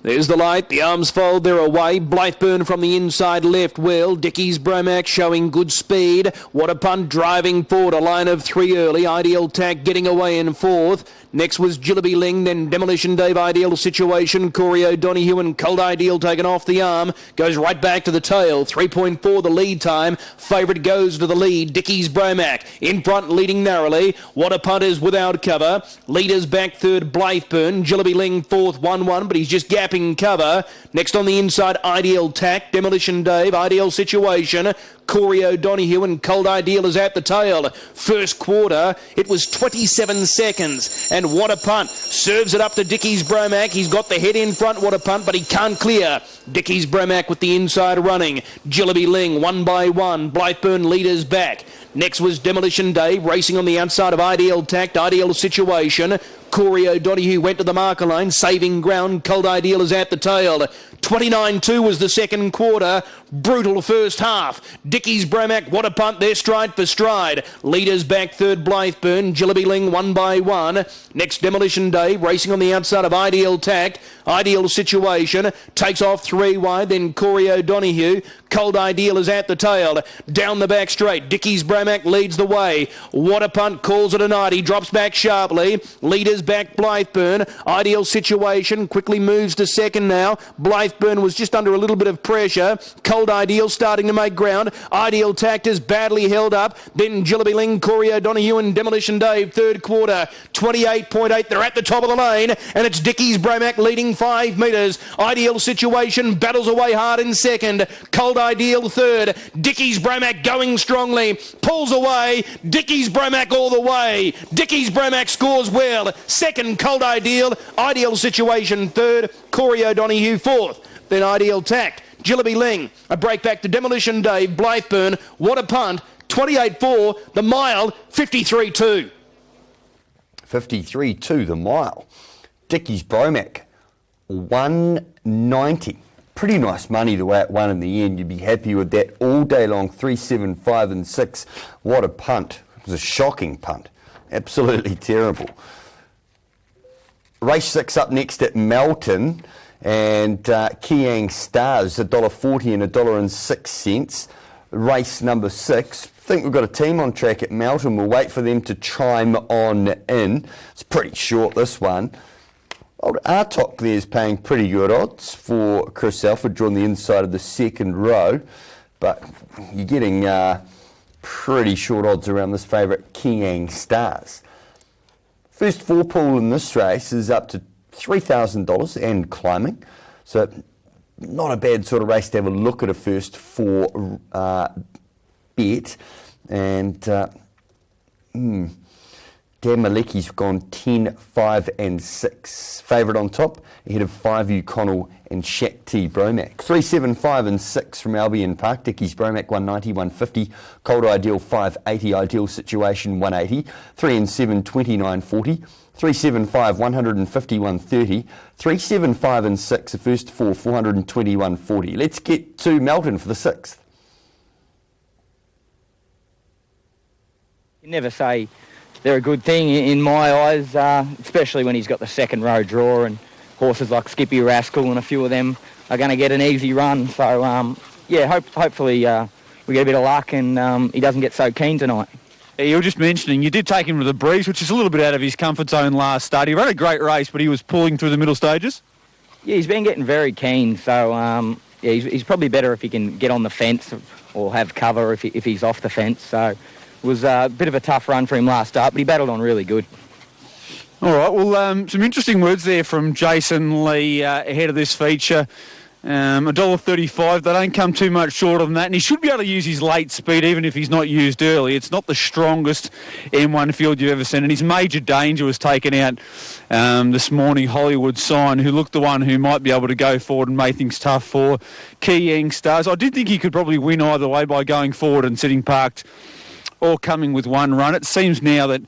There's the light, the arms fold, they're away. Blytheburn from the inside left well. Dicky's Bromac showing good speed. What a punt, driving forward, a line of 3 early. Ideal Tack getting away in 4th. Next was Jillaby Ling, then Demolition Dave, Ideal Situation. Corey O'Donoghue and Cold Ideal taken off the arm. Goes right back to the tail. 3.4 the lead time. Favourite goes to the lead. Dicky's Bromac in front, leading narrowly. What a punt is without cover. Leaders back 3rd, Blytheburn. Jillaby Ling 4th, 1-1, but he's just gapping cover. Next on the inside, Ideal Tack. Demolition Dave, Ideal Situation. Corey O'Donoghue and Cold Ideal is at the tail. First quarter, it was 27 seconds. And what a punt. Serves it up to Dicky's Bromac. He's got the head in front, what a punt, but he can't clear. Dicky's Bromac with the inside running. Jillaby Ling, 1 by 1. Blytheburn leaders back. Next was Demolition Dave, racing on the outside of Ideal Tact, Ideal Situation. Corey O'Donoghue went to the marker line, saving ground. Cold Ideal is at the tail. 29-2 was the second quarter. Brutal first half. Dicky's Bromac, what a punt there, stride for stride. Leaders back 3rd, Blytheburn. Jillaby Ling 1 by 1. Next, Demolition Dave, racing on the outside of Ideal Tact. Ideal Situation takes off 3 wide, then Corey O'Donoghue. Cold Ideal is at the tail. Down the back straight, Dicky's Bromac leads the way. What a punt, calls it a night. He drops back sharply. Leaders back, Blytheburn. Ideal Situation quickly moves to second now. Blytheburn was just under a little bit of pressure. Cold Ideal starting to make ground. Ideal Tact is badly held up. Then Jillaby Ling, Corey O'Donoghue and Demolition Dave. Third quarter, 28.8. They're at the top of the lane, and it's Dicky's Bromac leading 5 metres. Ideal Situation battles away hard in second. Cold Ideal third. Dicky's Bromac going strongly. Pulls away. Dicky's Bromac all the way. Dicky's Bromac scores well. Second, Cold Ideal. Ideal Situation third. Corey O'Donoghue fourth. Then Ideal Tact. Jillaby Ling. A break back to Demolition Dave. Blytheburn. What a punt. 28-4. The mile. 53-2.
53-2 the mile. Dicky's Bromac. 190. Pretty nice money the way it won in the end. You'd be happy with that all day long. 3, 7, 5 and 6. What a punt. It was a shocking punt. Absolutely terrible. Race 6 up next at Melton, and Kiang Stars, $1.40 and $1.06. Race number 6. I think we've got a team on track at Melton. We'll wait for them to chime on in. It's pretty short, this one. Old Artok there's paying pretty good odds for Chris Alford, drawn the inside of the second row, but you're getting pretty short odds around this favourite Kiang Stars. First 4 pool in this race is up to $3,000 and climbing, so not a bad sort of race to have a look at a first 4 bet. And Dan Maleki's gone 10, 5 and 6. Favourite on top, ahead of 5 Connell and Shakti Bromac. 3, 7, 5 and 6 from Albion Park. Dicky's Bromac 190, 150. Cold Ideal 580. Ideal Situation 180. 3 and 7, 29, 40. 3, 7, 5, 150, 130. 3, 7, 5 and 6. The first 4, 421, 40. Let's get to Melton for the 6th.
You never say they're a good thing in my eyes, especially when he's got the second row draw, and horses like Skippy Rascal and a few of them are going to get an easy run. So, hopefully we get a bit of luck and he doesn't get so keen tonight.
Yeah, you were just mentioning, you did take him to the breeze, which is a little bit out of his comfort zone last start. He ran a great race, but he was pulling through the middle stages. Yeah,
he's been getting very keen, so he's probably better if he can get on the fence or have cover if he's off the fence. So it was a bit of a tough run for him last start, but he battled on really good.
All right, well, some interesting words there from Jason Lee ahead of this feature. $1.35. They don't come too much short of that, and he should be able to use his late speed even if he's not used early. It's not the strongest M1 field you've ever seen, and his major danger was taken out this morning. Hollywood Sign, who looked the one who might be able to go forward and make things tough for Key Yang Stars. I did think he could probably win either way by going forward and sitting parked or coming with one run. It seems now that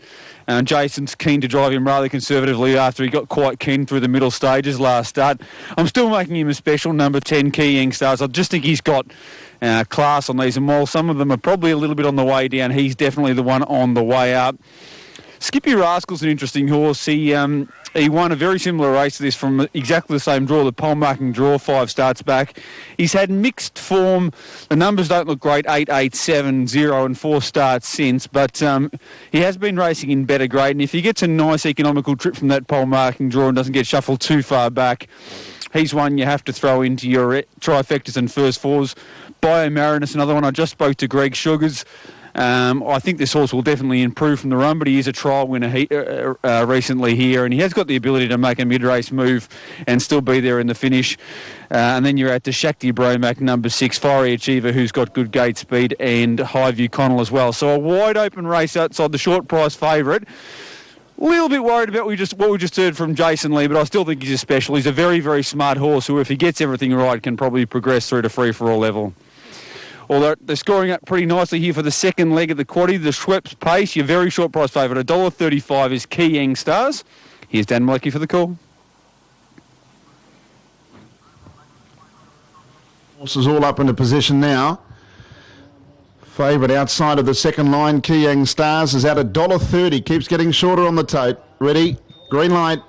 Jason's keen to drive him rather conservatively after he got quite keen through the middle stages last start. I'm still making him a special number 10 Key Yang Stars. I just think he's got class on these, and while some of them are probably a little bit on the way down, he's definitely the one on the way up. Skippy Rascal's an interesting horse. He won a very similar race to this from exactly the same draw, the pole marking draw 5 starts back. He's had mixed form. The numbers don't look great, 8, 8, 7, 0 and 4 starts since, but he has been racing in better grade, and if he gets a nice economical trip from that pole marking draw and doesn't get shuffled too far back, he's one you have to throw into your trifectas and first fours. Biomarinus, another one. I just spoke to Greg Sugars. I think this horse will definitely improve from the run, but he is a trial winner recently here, and he has got the ability to make a mid-race move and still be there in the finish. And then you're at the Shakti Bromac, number 6, Fiery Achiever, who's got good gate speed, and Highview Connell as well. So a wide-open race outside the short price favourite. A little bit worried about what we just heard from Jason Lee, but I still think he's a special. He's a very, very smart horse who, if he gets everything right, can probably progress through to free-for-all level. Although they're scoring up pretty nicely here for the second leg of the quaddie, the Schweppes Pace, your very short price favourite, $1.35 is Key Yang Stars. Here's Dan Malecki for the call.
Horses all up into position now. Favourite outside of the second line, Key Yang Stars, is out at $1.30. Keeps getting shorter on the tote. Ready? Green light.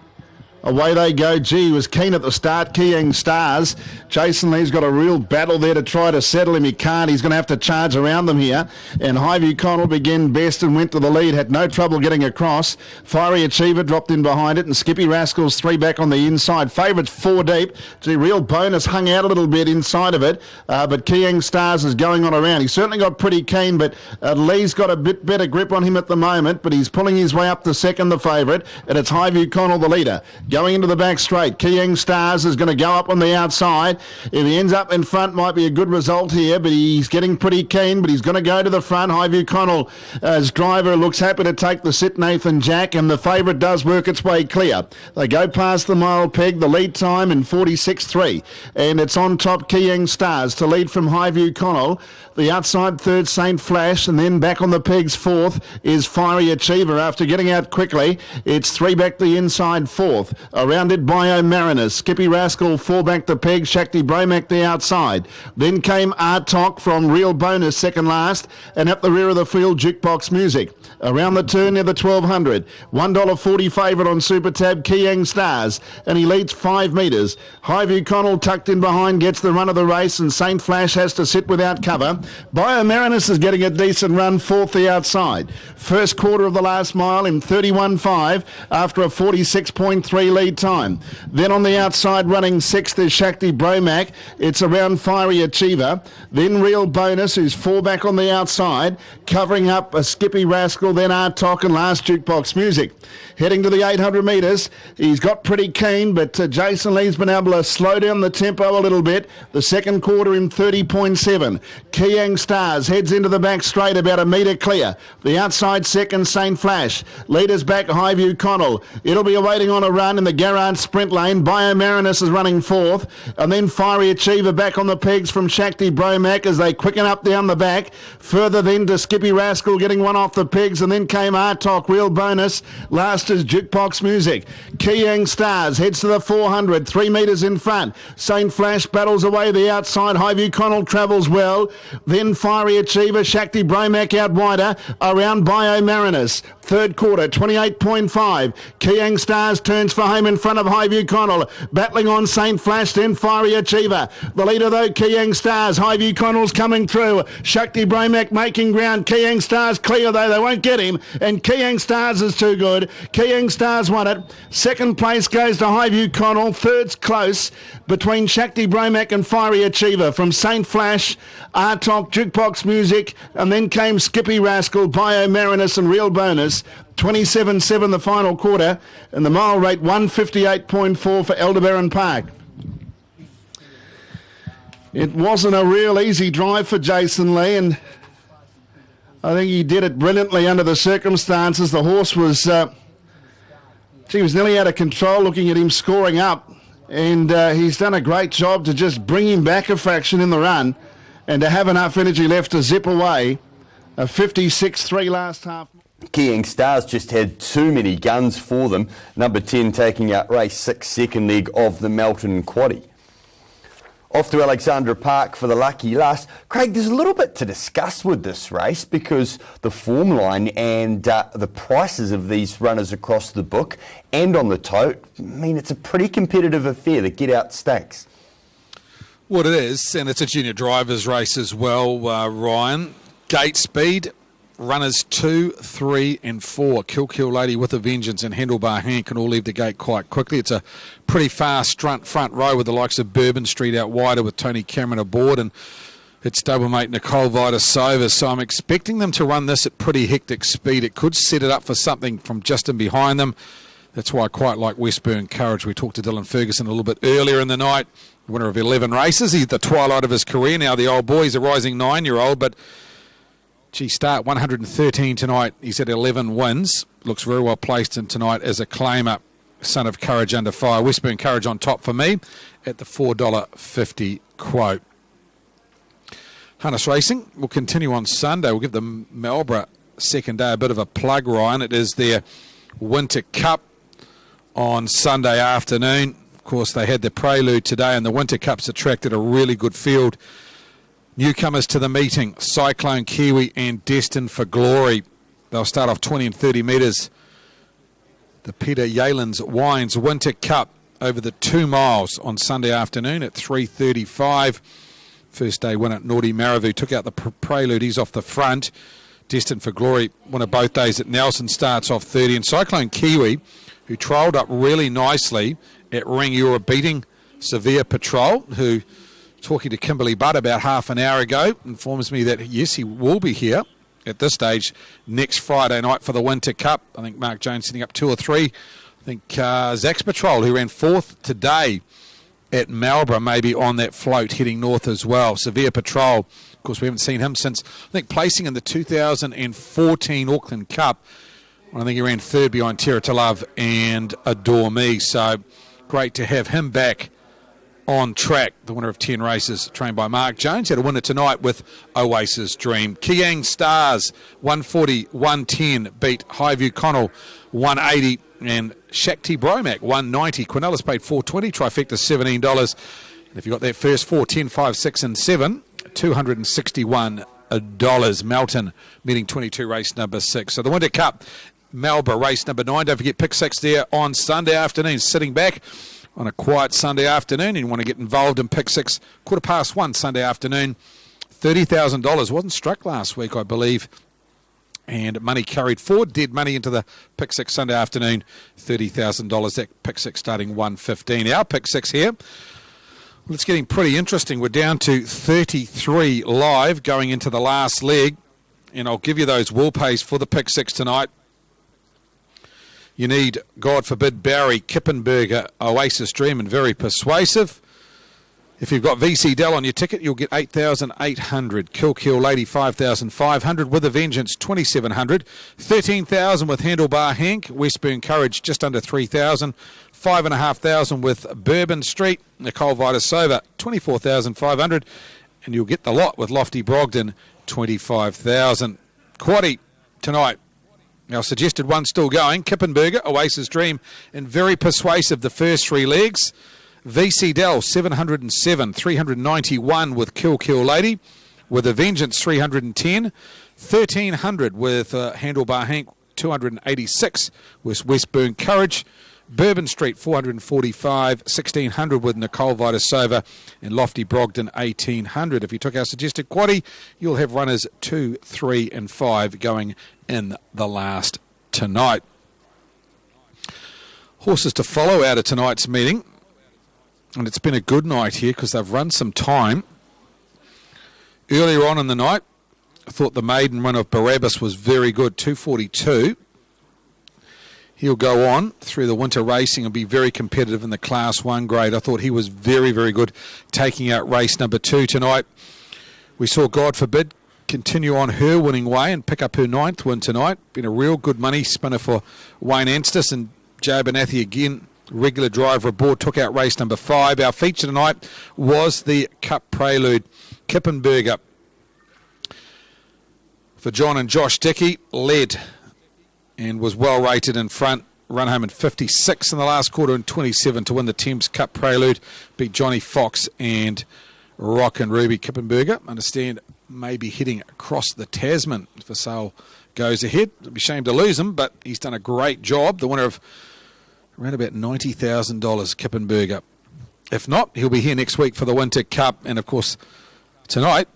Away they go. Gee, he was keen at the start, Key Yang Stars. Jason Lee's got a real battle there to try to settle him. He can't. He's going to have to charge around them here. And Highview Connell began best and went to the lead. Had no trouble getting across. Fiery Achiever dropped in behind it. And Skippy Rascals 3 back on the inside. Favourites 4 deep. Gee, Real Bonus hung out a little bit inside of it. But Key Yang Stars is going on around. He certainly got pretty keen, but Lee's got a bit better grip on him at the moment. But he's pulling his way up to second, the favourite. And it's Highview Connell, the leader. Going into the back straight, Key Yang Stars is going to go up on the outside. If he ends up in front, might be a good result here, but he's getting pretty keen, but he's going to go to the front. Highview Connell, as driver, looks happy to take the sit, Nathan Jack, and the favourite does work its way clear. They go past the mile peg, the lead time in 46.3, and it's on top Key Yang Stars to lead from Highview Connell. The outside third, St. Flash, and then back on the pegs fourth is Fiery Achiever. After getting out quickly, it's 3 back the inside fourth. Around it, Biomarinus. Skippy Rascal 4 back the peg. Shakti Bromac the outside. Then came Artok from Real Bonus second last, and at the rear of the field, Jukebox Music. Around the turn near the 1200. $1.40 favourite on Super Tab, Key Yang Stars, and he leads 5 metres. Highview Connell tucked in behind gets the run of the race, and St. Flash has to sit without cover. Biomarinus is getting a decent run, fourth the outside. First quarter of the last mile in 31.5 after a 46.3 lead time. Then on the outside running sixth is Shakti Bromac. It's around Fiery Achiever. Then Real Bonus, who's 4 back on the outside, covering up a Skippy Rascal, then Artok, and last Jukebox Music. Heading to the 800 metres, he's got pretty keen, but Jason Lee's been able to slow down the tempo a little bit. The second quarter in 30.7. Key Yang Stars heads into the back straight about a metre clear. The outside second, St. Flash. Leaders back, Highview Connell. It'll be awaiting on a run in the Garrard sprint lane. Biomarinus is running fourth. And then Fiery Achiever back on the pegs from Shakti Bromac as they quicken up down the back. Further then to Skippy Rascal getting one off the pegs, and then came Artok, Real Bonus. Last is Jukebox Music. Key Yang Stars heads to the 400, 3 metres in front. St. Flash battles away the outside. Highview Connell travels well. Then Fiery Achiever, Shakti Bromac out wider. Around Biomarinus. Third quarter, 28.5. Key Yang Stars turns for home in front of Highview Connell. Battling on St. Flash, then Fiery Achiever. The leader though, Key Yang Stars. Highview Connell's coming through. Shakti Bromac making ground. Key Yang Stars clear though, they won't get him. And Key Yang Stars is too good. Key Yang Stars won it. Second place goes to Highview Connell. Third's close between Shakti Bromac and Fiery Achiever. From St. Flash, Artok, Jukebox Music, and then came Skippy Rascal, Biomarinus and Real Bonus. 27.7 the final quarter, and the mile rate 158.4 for Aldebaran Park. It wasn't a real easy drive for Jason Lee, and I think he did it brilliantly under the circumstances. The horse was, he was nearly out of control looking at him scoring up, and he's done a great job to just bring him back a fraction in the run and to have enough energy left to zip away. A 56-3 last half.
Keying Stars just had too many guns for them. Number 10 taking out race 6, second leg of the Melton Quaddie. Off to Alexandra Park for the lucky last. Craig, there's a little bit to discuss with this race because the form line and the prices of these runners across the book and on the tote mean it's a pretty competitive affair, the Get Out Stakes.
What it is, and it's a junior drivers race as well, Ryan. Gate speed, runners 2, 3 and 4. Kill Lady with a Vengeance and Handlebar Hank can all leave the gate quite quickly. It's a pretty fast front row with the likes of Bourbon Street out wider with Tony Cameron aboard, and it's stablemate Nicole Vitasova. So I'm expecting them to run this at pretty hectic speed. It could set it up for something from just in behind them. That's why I quite like Westburn Courage. We talked to Dylan Ferguson a little bit earlier in the night. Winner of 11 races. He's at the twilight of his career now. The old boy, he's a rising 9-year-old, but start 113 tonight. He's at 11 wins. Looks very well placed in tonight as a claimer. Son of Courage under fire. Westburn Courage on top for me at the $4.50 quote. Harness racing will continue on Sunday. We'll give the Marlborough second day a bit of a plug, Ryan. It is their Winter Cup on Sunday afternoon. Of course, they had the prelude today, and the Winter Cup's attracted a really good field. Newcomers to the meeting, Cyclone Kiwi and Destined for Glory. They'll start off 20 and 30 metres. The Peter Yalen's Wines Winter Cup over the 2 miles on Sunday afternoon at 3:35. First day winner, Naughty Marivu, took out the prelude. He's off the front. Destined for Glory, winner both days at Nelson, starts off 30. And Cyclone Kiwi, who trialled up really nicely at Ring Eura, beating Severe Patrol, who, talking to Kimberly Budd about half an hour ago, informs me that, yes, he will be here at this stage next Friday night for the Winter Cup. I think Mark Jones sitting up 2 or 3. I think Zax Patrol, who ran 4th today at Marlborough, maybe on that float heading north as well. Severe Patrol, of course, we haven't seen him since, I think, placing in the 2014 Auckland Cup. I think he ran 3rd behind Terra to Love and Adore Me. So great to have him back on track. The winner of 10 races, trained by Mark Jones, had a winner tonight with Oasis Dream. Keyang Stars, 140, 110, beat Highview Connell, 180, and Shakti Bromac, 190. Quinellas paid $4.20, trifecta $17. And if you got that first 4, 10, 5, 6, and 7, $261. Melton meeting 22, race number 6. So the Winter Cup, Marlborough, race number 9. Don't forget pick 6 there on Sunday afternoon. Sitting back on a quiet Sunday afternoon and you want to get involved in pick 6, 1:15 Sunday afternoon. $30,000. Wasn't struck last week, I believe. And money carried forward. Dead money into the pick 6 Sunday afternoon. $30,000. That pick 6 starting 1:15. Our pick 6 here. Well, it's getting pretty interesting. We're down to 33 live going into the last leg. And I'll give you those will pays for the pick 6 tonight. You need, God forbid, Barry, Kippenberger, Oasis Dream, and Very Persuasive. If you've got VC Dell on your ticket, you'll get 8,800. Kill Lady, 5,500. With a Vengeance, 2,700. 13,000 with Handlebar Hank. Westburn Courage, just under 3,000. 5,500 with Bourbon Street. Nicole Vitasova, 24,500. And you'll get the lot with Lofty Brogden, 25,000. Quaddie tonight. Our suggested one still going. Kippenberger, Oasis Dream, and Very Persuasive, the first 3 legs. VC Dell, 707, 391 with Kill Lady. With a Vengeance, 310. 1,300 with Handlebar Hank, 286 with Westburn Courage. Bourbon Street, 445. 1,600 with Nicole Vitasova. And Lofty Brogden, 1,800. If you took our suggested quaddie, you'll have runners 2, 3 and 5 going in the last tonight. Horses to follow out of tonight's meeting. And it's been a good night here because they've run some time. Earlier on in the night, I thought the maiden run of Barabbas was very good, 242. he'll go on through the winter racing and be very competitive in the Class 1 grade. I thought he was very, very good, taking out race number 2 tonight. We saw, God forbid, continue on her winning way and pick up her 9th win tonight. Been a real good money spinner for Wayne Anstis, and Joe Benathi again, regular driver aboard, took out race number 5. Our feature tonight was the Cup Prelude. Kippenberger for John and Josh Dickey led and was well rated in front. Run home in 56 in the last quarter and 27 to win the Thames Cup Prelude. Beat Johnny Fox and Rock and Ruby. Kippenberger, understand, maybe heading across the Tasman if the sale goes ahead. It'd be a shame to lose him, but he's done a great job. The winner of around about $90,000, Kippenberger. If not, he'll be here next week for the Winter Cup. And of course, tonight,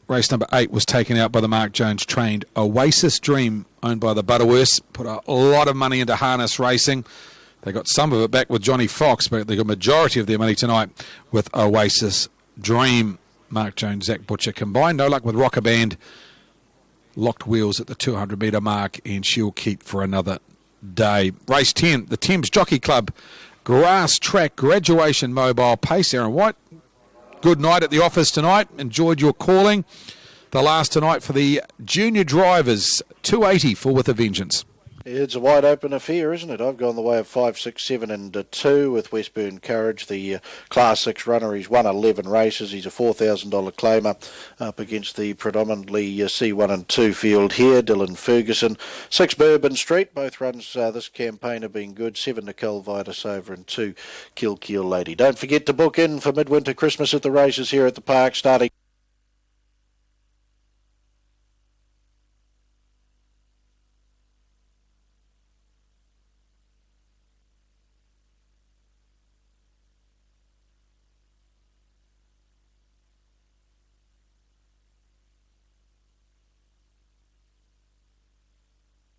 race number 8 was taken out by the Mark Jones trained Oasis Dream, owned by the Butterworths. Put a lot of money into harness racing. They got some of it back with Johnny Fox, but they got a majority of their money tonight with Oasis Dream. Mark Jones, Zach Butcher combined. No luck with Rocker Band. Locked wheels at the 200-metre mark, and she'll keep for another day. Race 10, the Thames Jockey Club Grass Track Graduation Mobile Pace. Aaron White, good night at the office tonight. Enjoyed your calling. The last tonight for the junior drivers, 280 for With a Vengeance.
It's a wide open affair, isn't it? I've gone the way of 5, 6, 7 and 2 with Westburn Courage, the Class 6 runner. He's won 11 races. He's a $4,000 claimer up against the predominantly C1 and 2 field here. Dylan Ferguson. 6 Bourbon Street. Both runs this campaign have been good. 7 Nicole Vitus over and 2 Kill Lady. Don't forget to book in for Midwinter Christmas at the races here at the park starting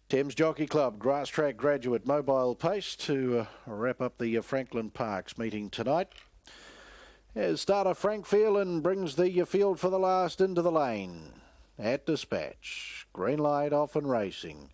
Thames Jockey Club Grass Track Graduate Mobile Pace to wrap up the Franklin Parks meeting tonight. As starter Frank Phelan brings the field for the last into the lane. At dispatch. Green light off and racing.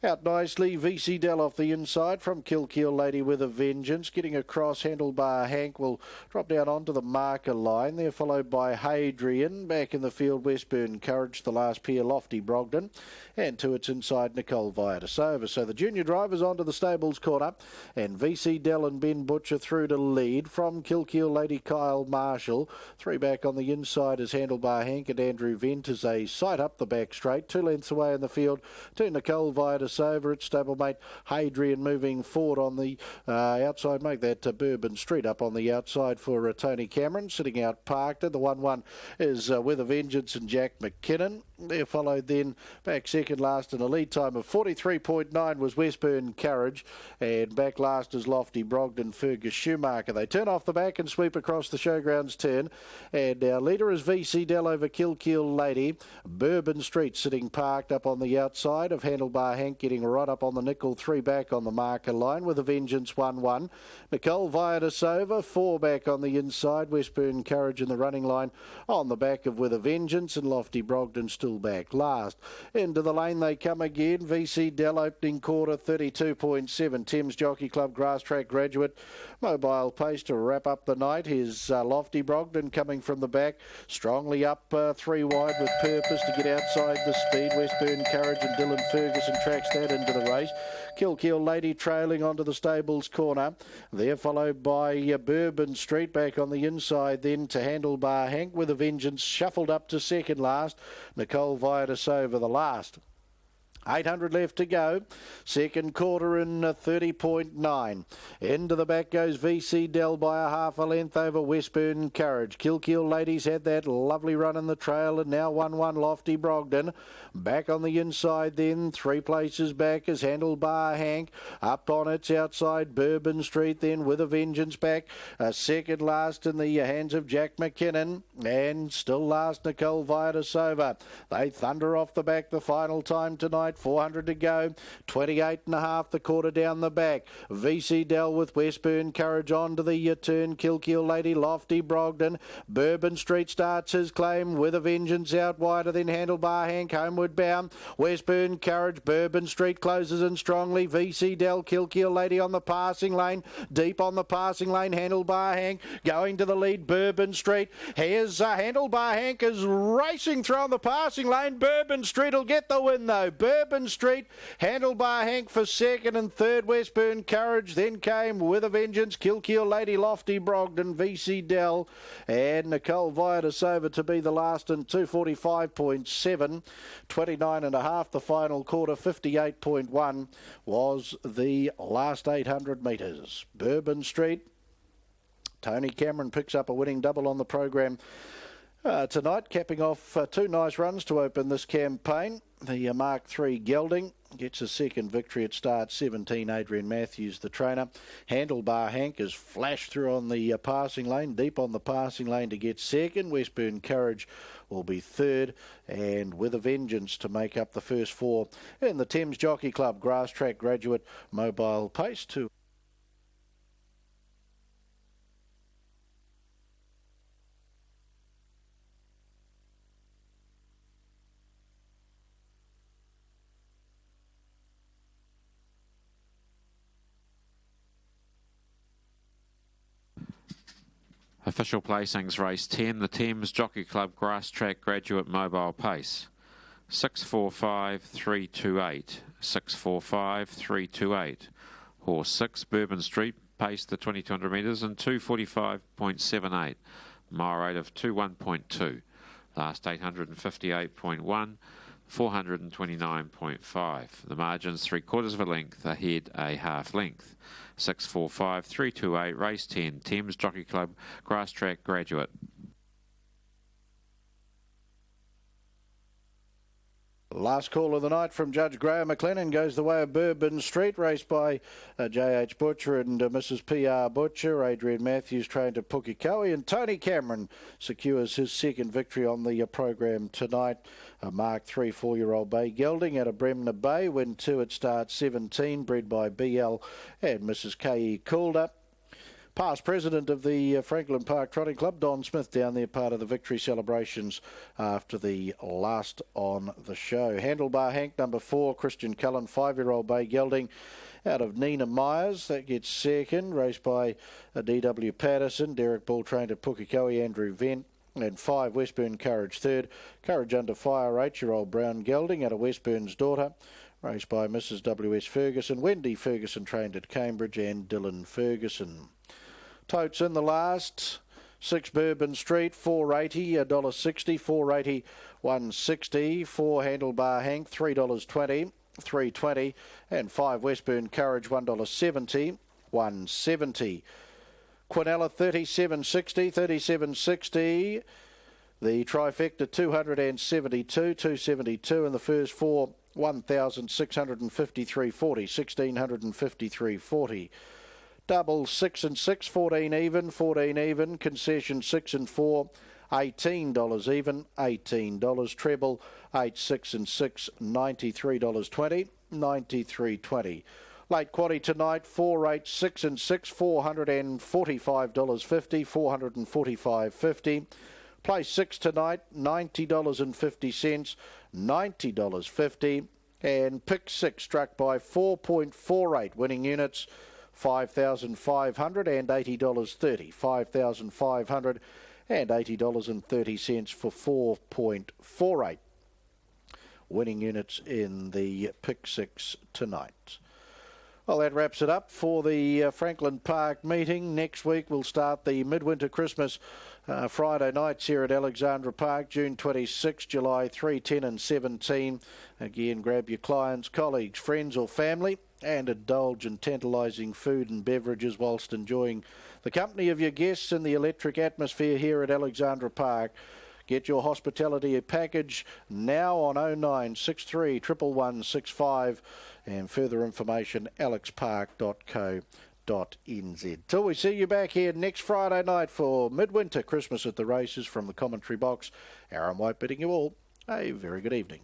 Out nicely, VC Dell off the inside from Kill Lady with a Vengeance. Getting across, Handlebar Hank will drop down onto the marker line. They're followed by Hadrian. Back in the field, Westburn Courage, the last pair, Lofty Brogden. And to its inside, Nicole Vitus over. So the junior drivers onto the stables corner. And VC Dell and Ben Butcher through to lead from Kill Lady, Kyle Marshall. 3 back on the inside is Handlebar Hank and Andrew Vent as they sight up the back straight. 2 lengths away in the field to Nicole Vitus over. Its stablemate Hadrian moving forward on the outside. Make that Bourbon Street up on the outside for Tony Cameron. Sitting out parked. And the 1-1 is With a Vengeance and Jack McKinnon. They're followed then back second last in a lead time of 43.9 was Westburn Courage, and back last is Lofty Brogden, Fergus Schumacher. They turn off the back and sweep across the showgrounds turn, and our leader is VC Dell over Kill Lady. Bourbon Street sitting parked up on the outside of Handlebar Hank, getting right up on the nickel. 3 back on the marker line with a Vengeance 1-1. Nicole Vitus over, 4 back on the inside. Westburn Courage in the running line on the back of With a Vengeance, and Lofty Brogden still back last. Into the lane they come again. VC Dell opening quarter 32.7. Thames Jockey Club Grass Track Graduate Mobile Pace to wrap up the night. Here's Lofty Brogden coming from the back, strongly up 3 wide with purpose to get outside the speed. Westburn Courage and Dylan Ferguson tracks that into the race. Kill Lady trailing onto the stables corner. They're followed by Bourbon Street back on the inside then to Handlebar Hank with a Vengeance shuffled up to second last. Nicole Vitus over the last. 800 left to go. Second quarter in 30.9. Into the back goes VC Dell by a half a length over Westburn Courage. Kill Ladies had that lovely run in the trail, and now 1-1 Lofty Brogden. Back on the inside then, 3 places back is Handlebar Hank. Up on its outside, Bourbon Street then with a Vengeance back. Second last in the hands of Jack McKinnon, and still last Nicole Vitus over. They thunder off the back the final time tonight. tonight. 400 to go. 28.5 the quarter down the back. VC Dell with Westburn Courage on to the turn. Kilkeel Lady, Lofty Brogden. Bourbon Street starts his claim with a vengeance out wider, then Handlebar Hank homeward bound. Westburn Courage, Bourbon Street closes in strongly. VC Dell, Kilkeel Lady on the passing lane. Deep on the passing lane, Handlebar Hank going to the lead. Bourbon Street. Here's Handlebar Hank is racing through on the passing lane. Bourbon Street will get the win though. Bourbon Street, Handlebar Hank for second and third. Westburn Courage then came with a vengeance. Kilkeel Lady, Lofty Brogden, VC Dell and Nicole Viatis over to be the last in 245.7. 29.5 the final quarter. 58.1 was the last 800 metres. Bourbon Street. Tony Cameron picks up a winning double on the program tonight, capping off two nice runs to open this campaign. The Mark III Gelding gets a second victory at start 17. Adrian Matthews, the trainer. Handlebar Hank is flashed through on the passing lane, deep on the passing lane to get second. Westburn Courage will be third, and with a vengeance to make up the first four in the Thames Jockey Club Grass Track Graduate Mobile Pace to
Official placings, race 10, the Thames Jockey Club Grass Track Graduate Mobile Pace. 645-328, 645-328. Horse 6, Bourbon Street, pace the 2200 metres and 245.78. Mile rate of 21.2. Last 858.1, 429.5. The margins 3/4 of a length, ahead a half length. 645-328, race 10, Thames Jockey Club Grass Track Graduate.
Last call of the night from Judge Graham McLennan goes the way of Bourbon Street, raced by J.H. Butcher and Mrs. P.R. Butcher. Adrian Matthews trained at Pukekohe, and Tony Cameron secures his second victory on the program tonight. A Mark III 4-year-old bay gelding out of Bremner Bay, win 2 at start 17, bred by B.L. and Mrs. K.E. Calder. Past president of the Franklin Park Trotting Club, Don Smith, down there, part of the victory celebrations after the last on the show. Handlebar Hank, number 4, Christian Cullen, 5-year-old bay gelding out of Nina Myers. That gets second, raced by D.W. Patterson. Derek Ball trained at Pukekohe, Andrew Vent. And 5, Westburn Courage third. Courage Under Fire, 8-year-old brown gelding out of Westburn's Daughter, raced by Mrs. W.S. Ferguson. Wendy Ferguson trained at Cambridge, and Dylan Ferguson. Totes in the last. 6 Bourbon Street, $4.80, $1.60, $4.80, $1.60. 4 Handlebar Hank, $3.20, $3.20, and 5 Westburn Courage, $1.70, $1.70. Quinella, $37.60, $37.60. The trifecta, $272, $272, and the first 4, $1,653.40, $1,653.40. Double 6 and 6, 14 even, 14 even. Concession 6 and 4, $18 even, $18. Treble 8, 6 and 6, $93.20, $93.20. Late quaddy tonight, 4, 8, 6 and 6, $445.50, $445.50. Play 6 tonight, $90.50, $90.50. And pick 6 struck by 4.48 winning units. $5,500 and $80.30. $5,500 and $80.30 for 4.48 winning units in the pick 6 tonight. Well, that wraps it up for the Franklin Park meeting. Next week we'll start the Midwinter Christmas Friday nights here at Alexandra Park, June 26, July 3, 10 and 17. Again, grab your clients, colleagues, friends or family and indulge in tantalising food and beverages whilst enjoying the company of your guests in the electric atmosphere here at Alexandra Park. Get your hospitality package now on 0963 11165 and further information alexpark.co.nz. Till we see you back here next Friday night for Midwinter Christmas at the Races from the commentary box, Aaron White bidding you all a very good evening.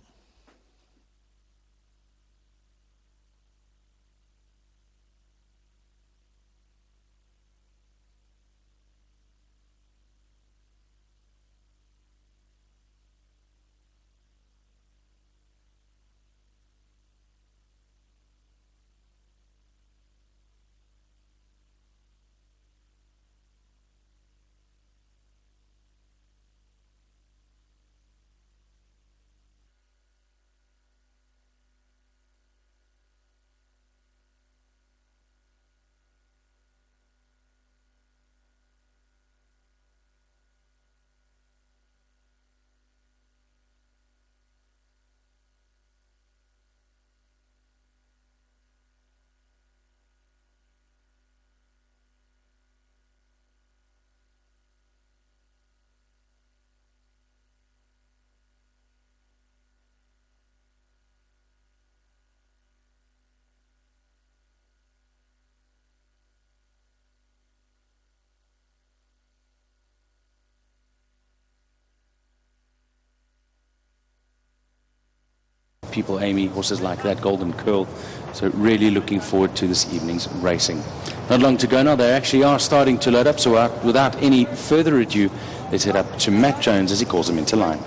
People, Amy, horses like that, Golden Curl. So really looking forward to this evening's racing. Not long to go now. They actually are starting to load up. So without any further ado, let's head up to Matt Jones as he calls them into line.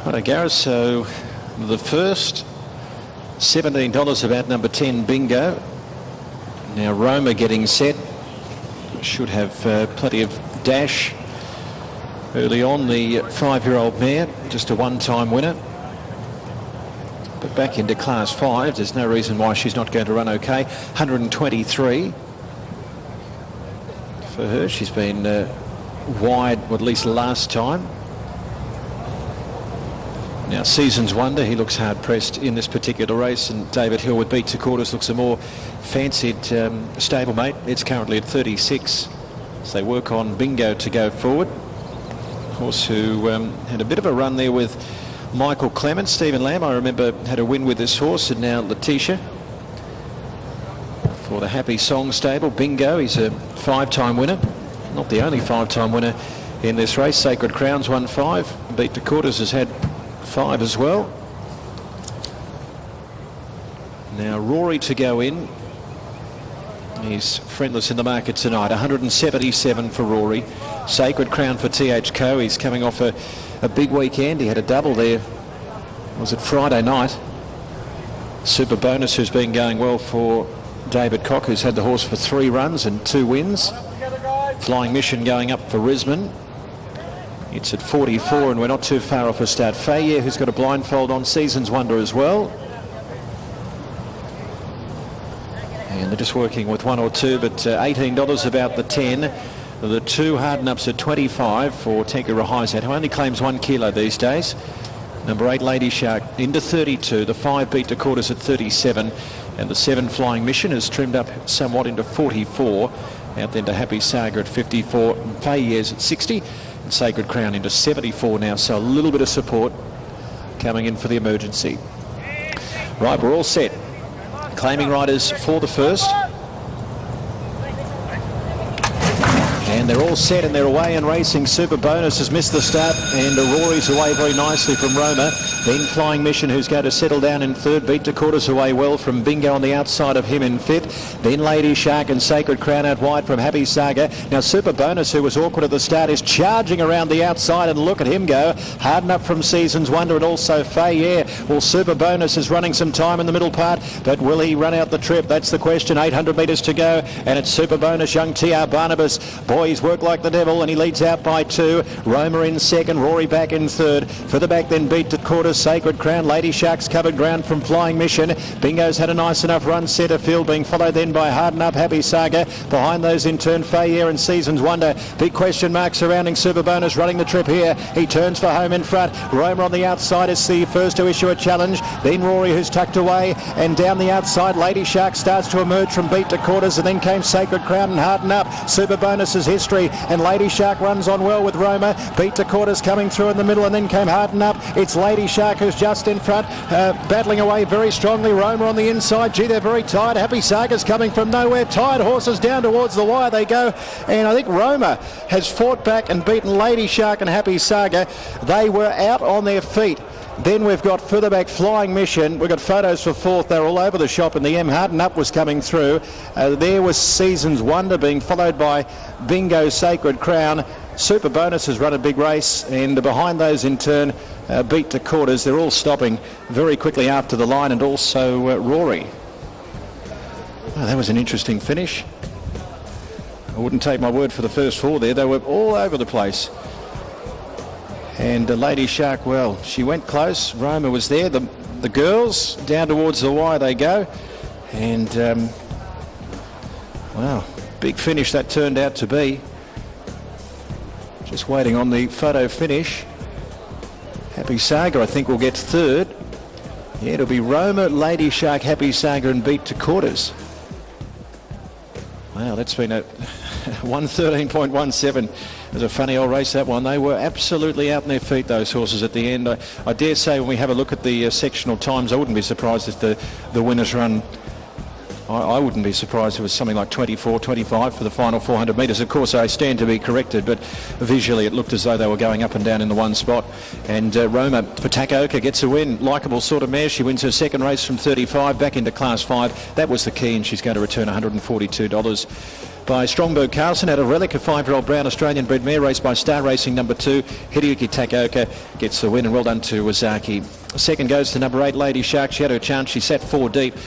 Right, Gareth, so the first $17 about number 10, Bingo. Now Roma getting set. Should have plenty of dash early on. The 5-year-old mare, just a one-time winner. But back into Class 5, there's no reason why she's not going to run okay. 123 for her. She's been wide, at least last time. Now, Season's Wonder, he looks hard-pressed in this particular race, and David Hill with Beat to Quarters looks a more fancied stablemate. It's currently at 36, so they work on Bingo to go forward. Horse who had a bit of a run there with Michael Clement. Stephen Lamb, I remember, had a win with this horse, and now Letitia. For the Happy Song stable, Bingo, he's a 5-time winner. Not the only 5-time winner in this race. Sacred Crown's won 5. Beat to Quarters has had 5 as well. Now Rory to go in. He's friendless in the market tonight. 177 for Rory. Sacred Crown for TH Co. He's coming off a big weekend. He had a double there. Was it Friday night? Super Bonus, who's been going well for David Cock, who's had the horse for 3 runs and 2 wins. Flying Mission going up for Risman. It's at 44, and we're not too far off a start. Faye, who's got a blindfold on, Season's Wonder as well. And they're just working with 1 or 2, but $18 about the 10. The 2 Harden-ups at 25 for Tenka Rahizat, who only claims 1 kilo these days. Number 8, Lady Shark, into 32. The 5 Beat to Quarters at 37. And the 7 Flying Mission has trimmed up somewhat into 44. Out then to Happy Saga at 54. Faye's at 60. And Sacred Crown into 74 now. So a little bit of support coming in for the emergency. Right, we're all set. Claiming riders for the first. And they're all set and they're away and racing. Super Bonus has missed the start, and Rory's away very nicely from Roma. Then Flying Mission, who's going to settle down in 3rd. Beat to Quarters away well from Bingo on the outside of him in 5th. Then Lady Shark and Sacred Crown out wide from Happy Saga. Now Super Bonus, who was awkward at the start, is charging around the outside, and look at him go. Hard up from Season's Wonder and also Faye. Well, Super Bonus is running some time in the middle part, but will he run out the trip? That's the question. 800 metres to go, and it's Super Bonus, young TR Barnabas. Boys work like the devil, and he leads out by 2. Roma in 2nd, Rory back in 3rd. For the back then, Beat to Quarters, Sacred Crown. Lady Shark's covered ground from Flying Mission. Bingo's had a nice enough run, centre field, being followed then by Harden Up, Happy Saga. Behind those in turn, Faye and Season's Wonder. Big question mark surrounding Super Bonus running the trip here. He turns for home in front. Roma on the outside is the first to issue a challenge. Then Rory, who's tucked away, and down the outside, Lady Shark starts to emerge from Beat to Quarters, and then came Sacred Crown and Harden Up. Super Bonus's history, and Lady Shark runs on well with Roma. Beat to Quarters coming through in the middle, and then came Harden Up. It's Lady Shark who's just in front, battling away very strongly. Roma on the inside. Gee, they're very tired. Happy Saga's coming from nowhere. Tired horses down towards the wire they go, and I think Roma has fought back and beaten Lady Shark and Happy Saga. They were out on their feet. Then we've got further back Flying Mission. We've got photos for 4th. They're all over the shop, and the M. Harden Up was coming through. There was Season's Wonder being followed by Bingo, Sacred Crown. Super Bonus has run a big race, and behind those in turn, Beat to Quarters. They're all stopping very quickly after the line, and also Rory. Oh, that was an interesting finish. I wouldn't take my word for the first 4 there. They were all over the place. And Lady Shark, well, she went close. Roma was there. The girls, down towards the wire they go. And, wow, big finish that turned out to be. Just waiting on the photo finish. Happy Saga, I think, will get 3rd. Yeah, it'll be Roma, Lady Shark, Happy Saga, and Beat to Quarters. Wow, that's been a 113.17. It was a funny old race, that one. They were absolutely out on their feet, those horses, at the end. I dare say when we have a look at the sectional times, I wouldn't be surprised if the winners run I wouldn't be surprised if it was something like 24, 25 for the final 400 metres. Of course, I stand to be corrected, but visually it looked as though they were going up and down in the one spot. And Roma Patakoka gets a win. Likeable sort of mare. She wins her second race from 35 back into Class 5. That was the key, and she's going to return $142. By Strongberg Carlson out of Relic, a 5-year-old brown Australian bred mare raced by Star Racing number 2. Hideyuki Takaoka gets the win, and well done to Wazaki. Second goes to number 8, Lady Shark. She had her chance. She sat 4 deep.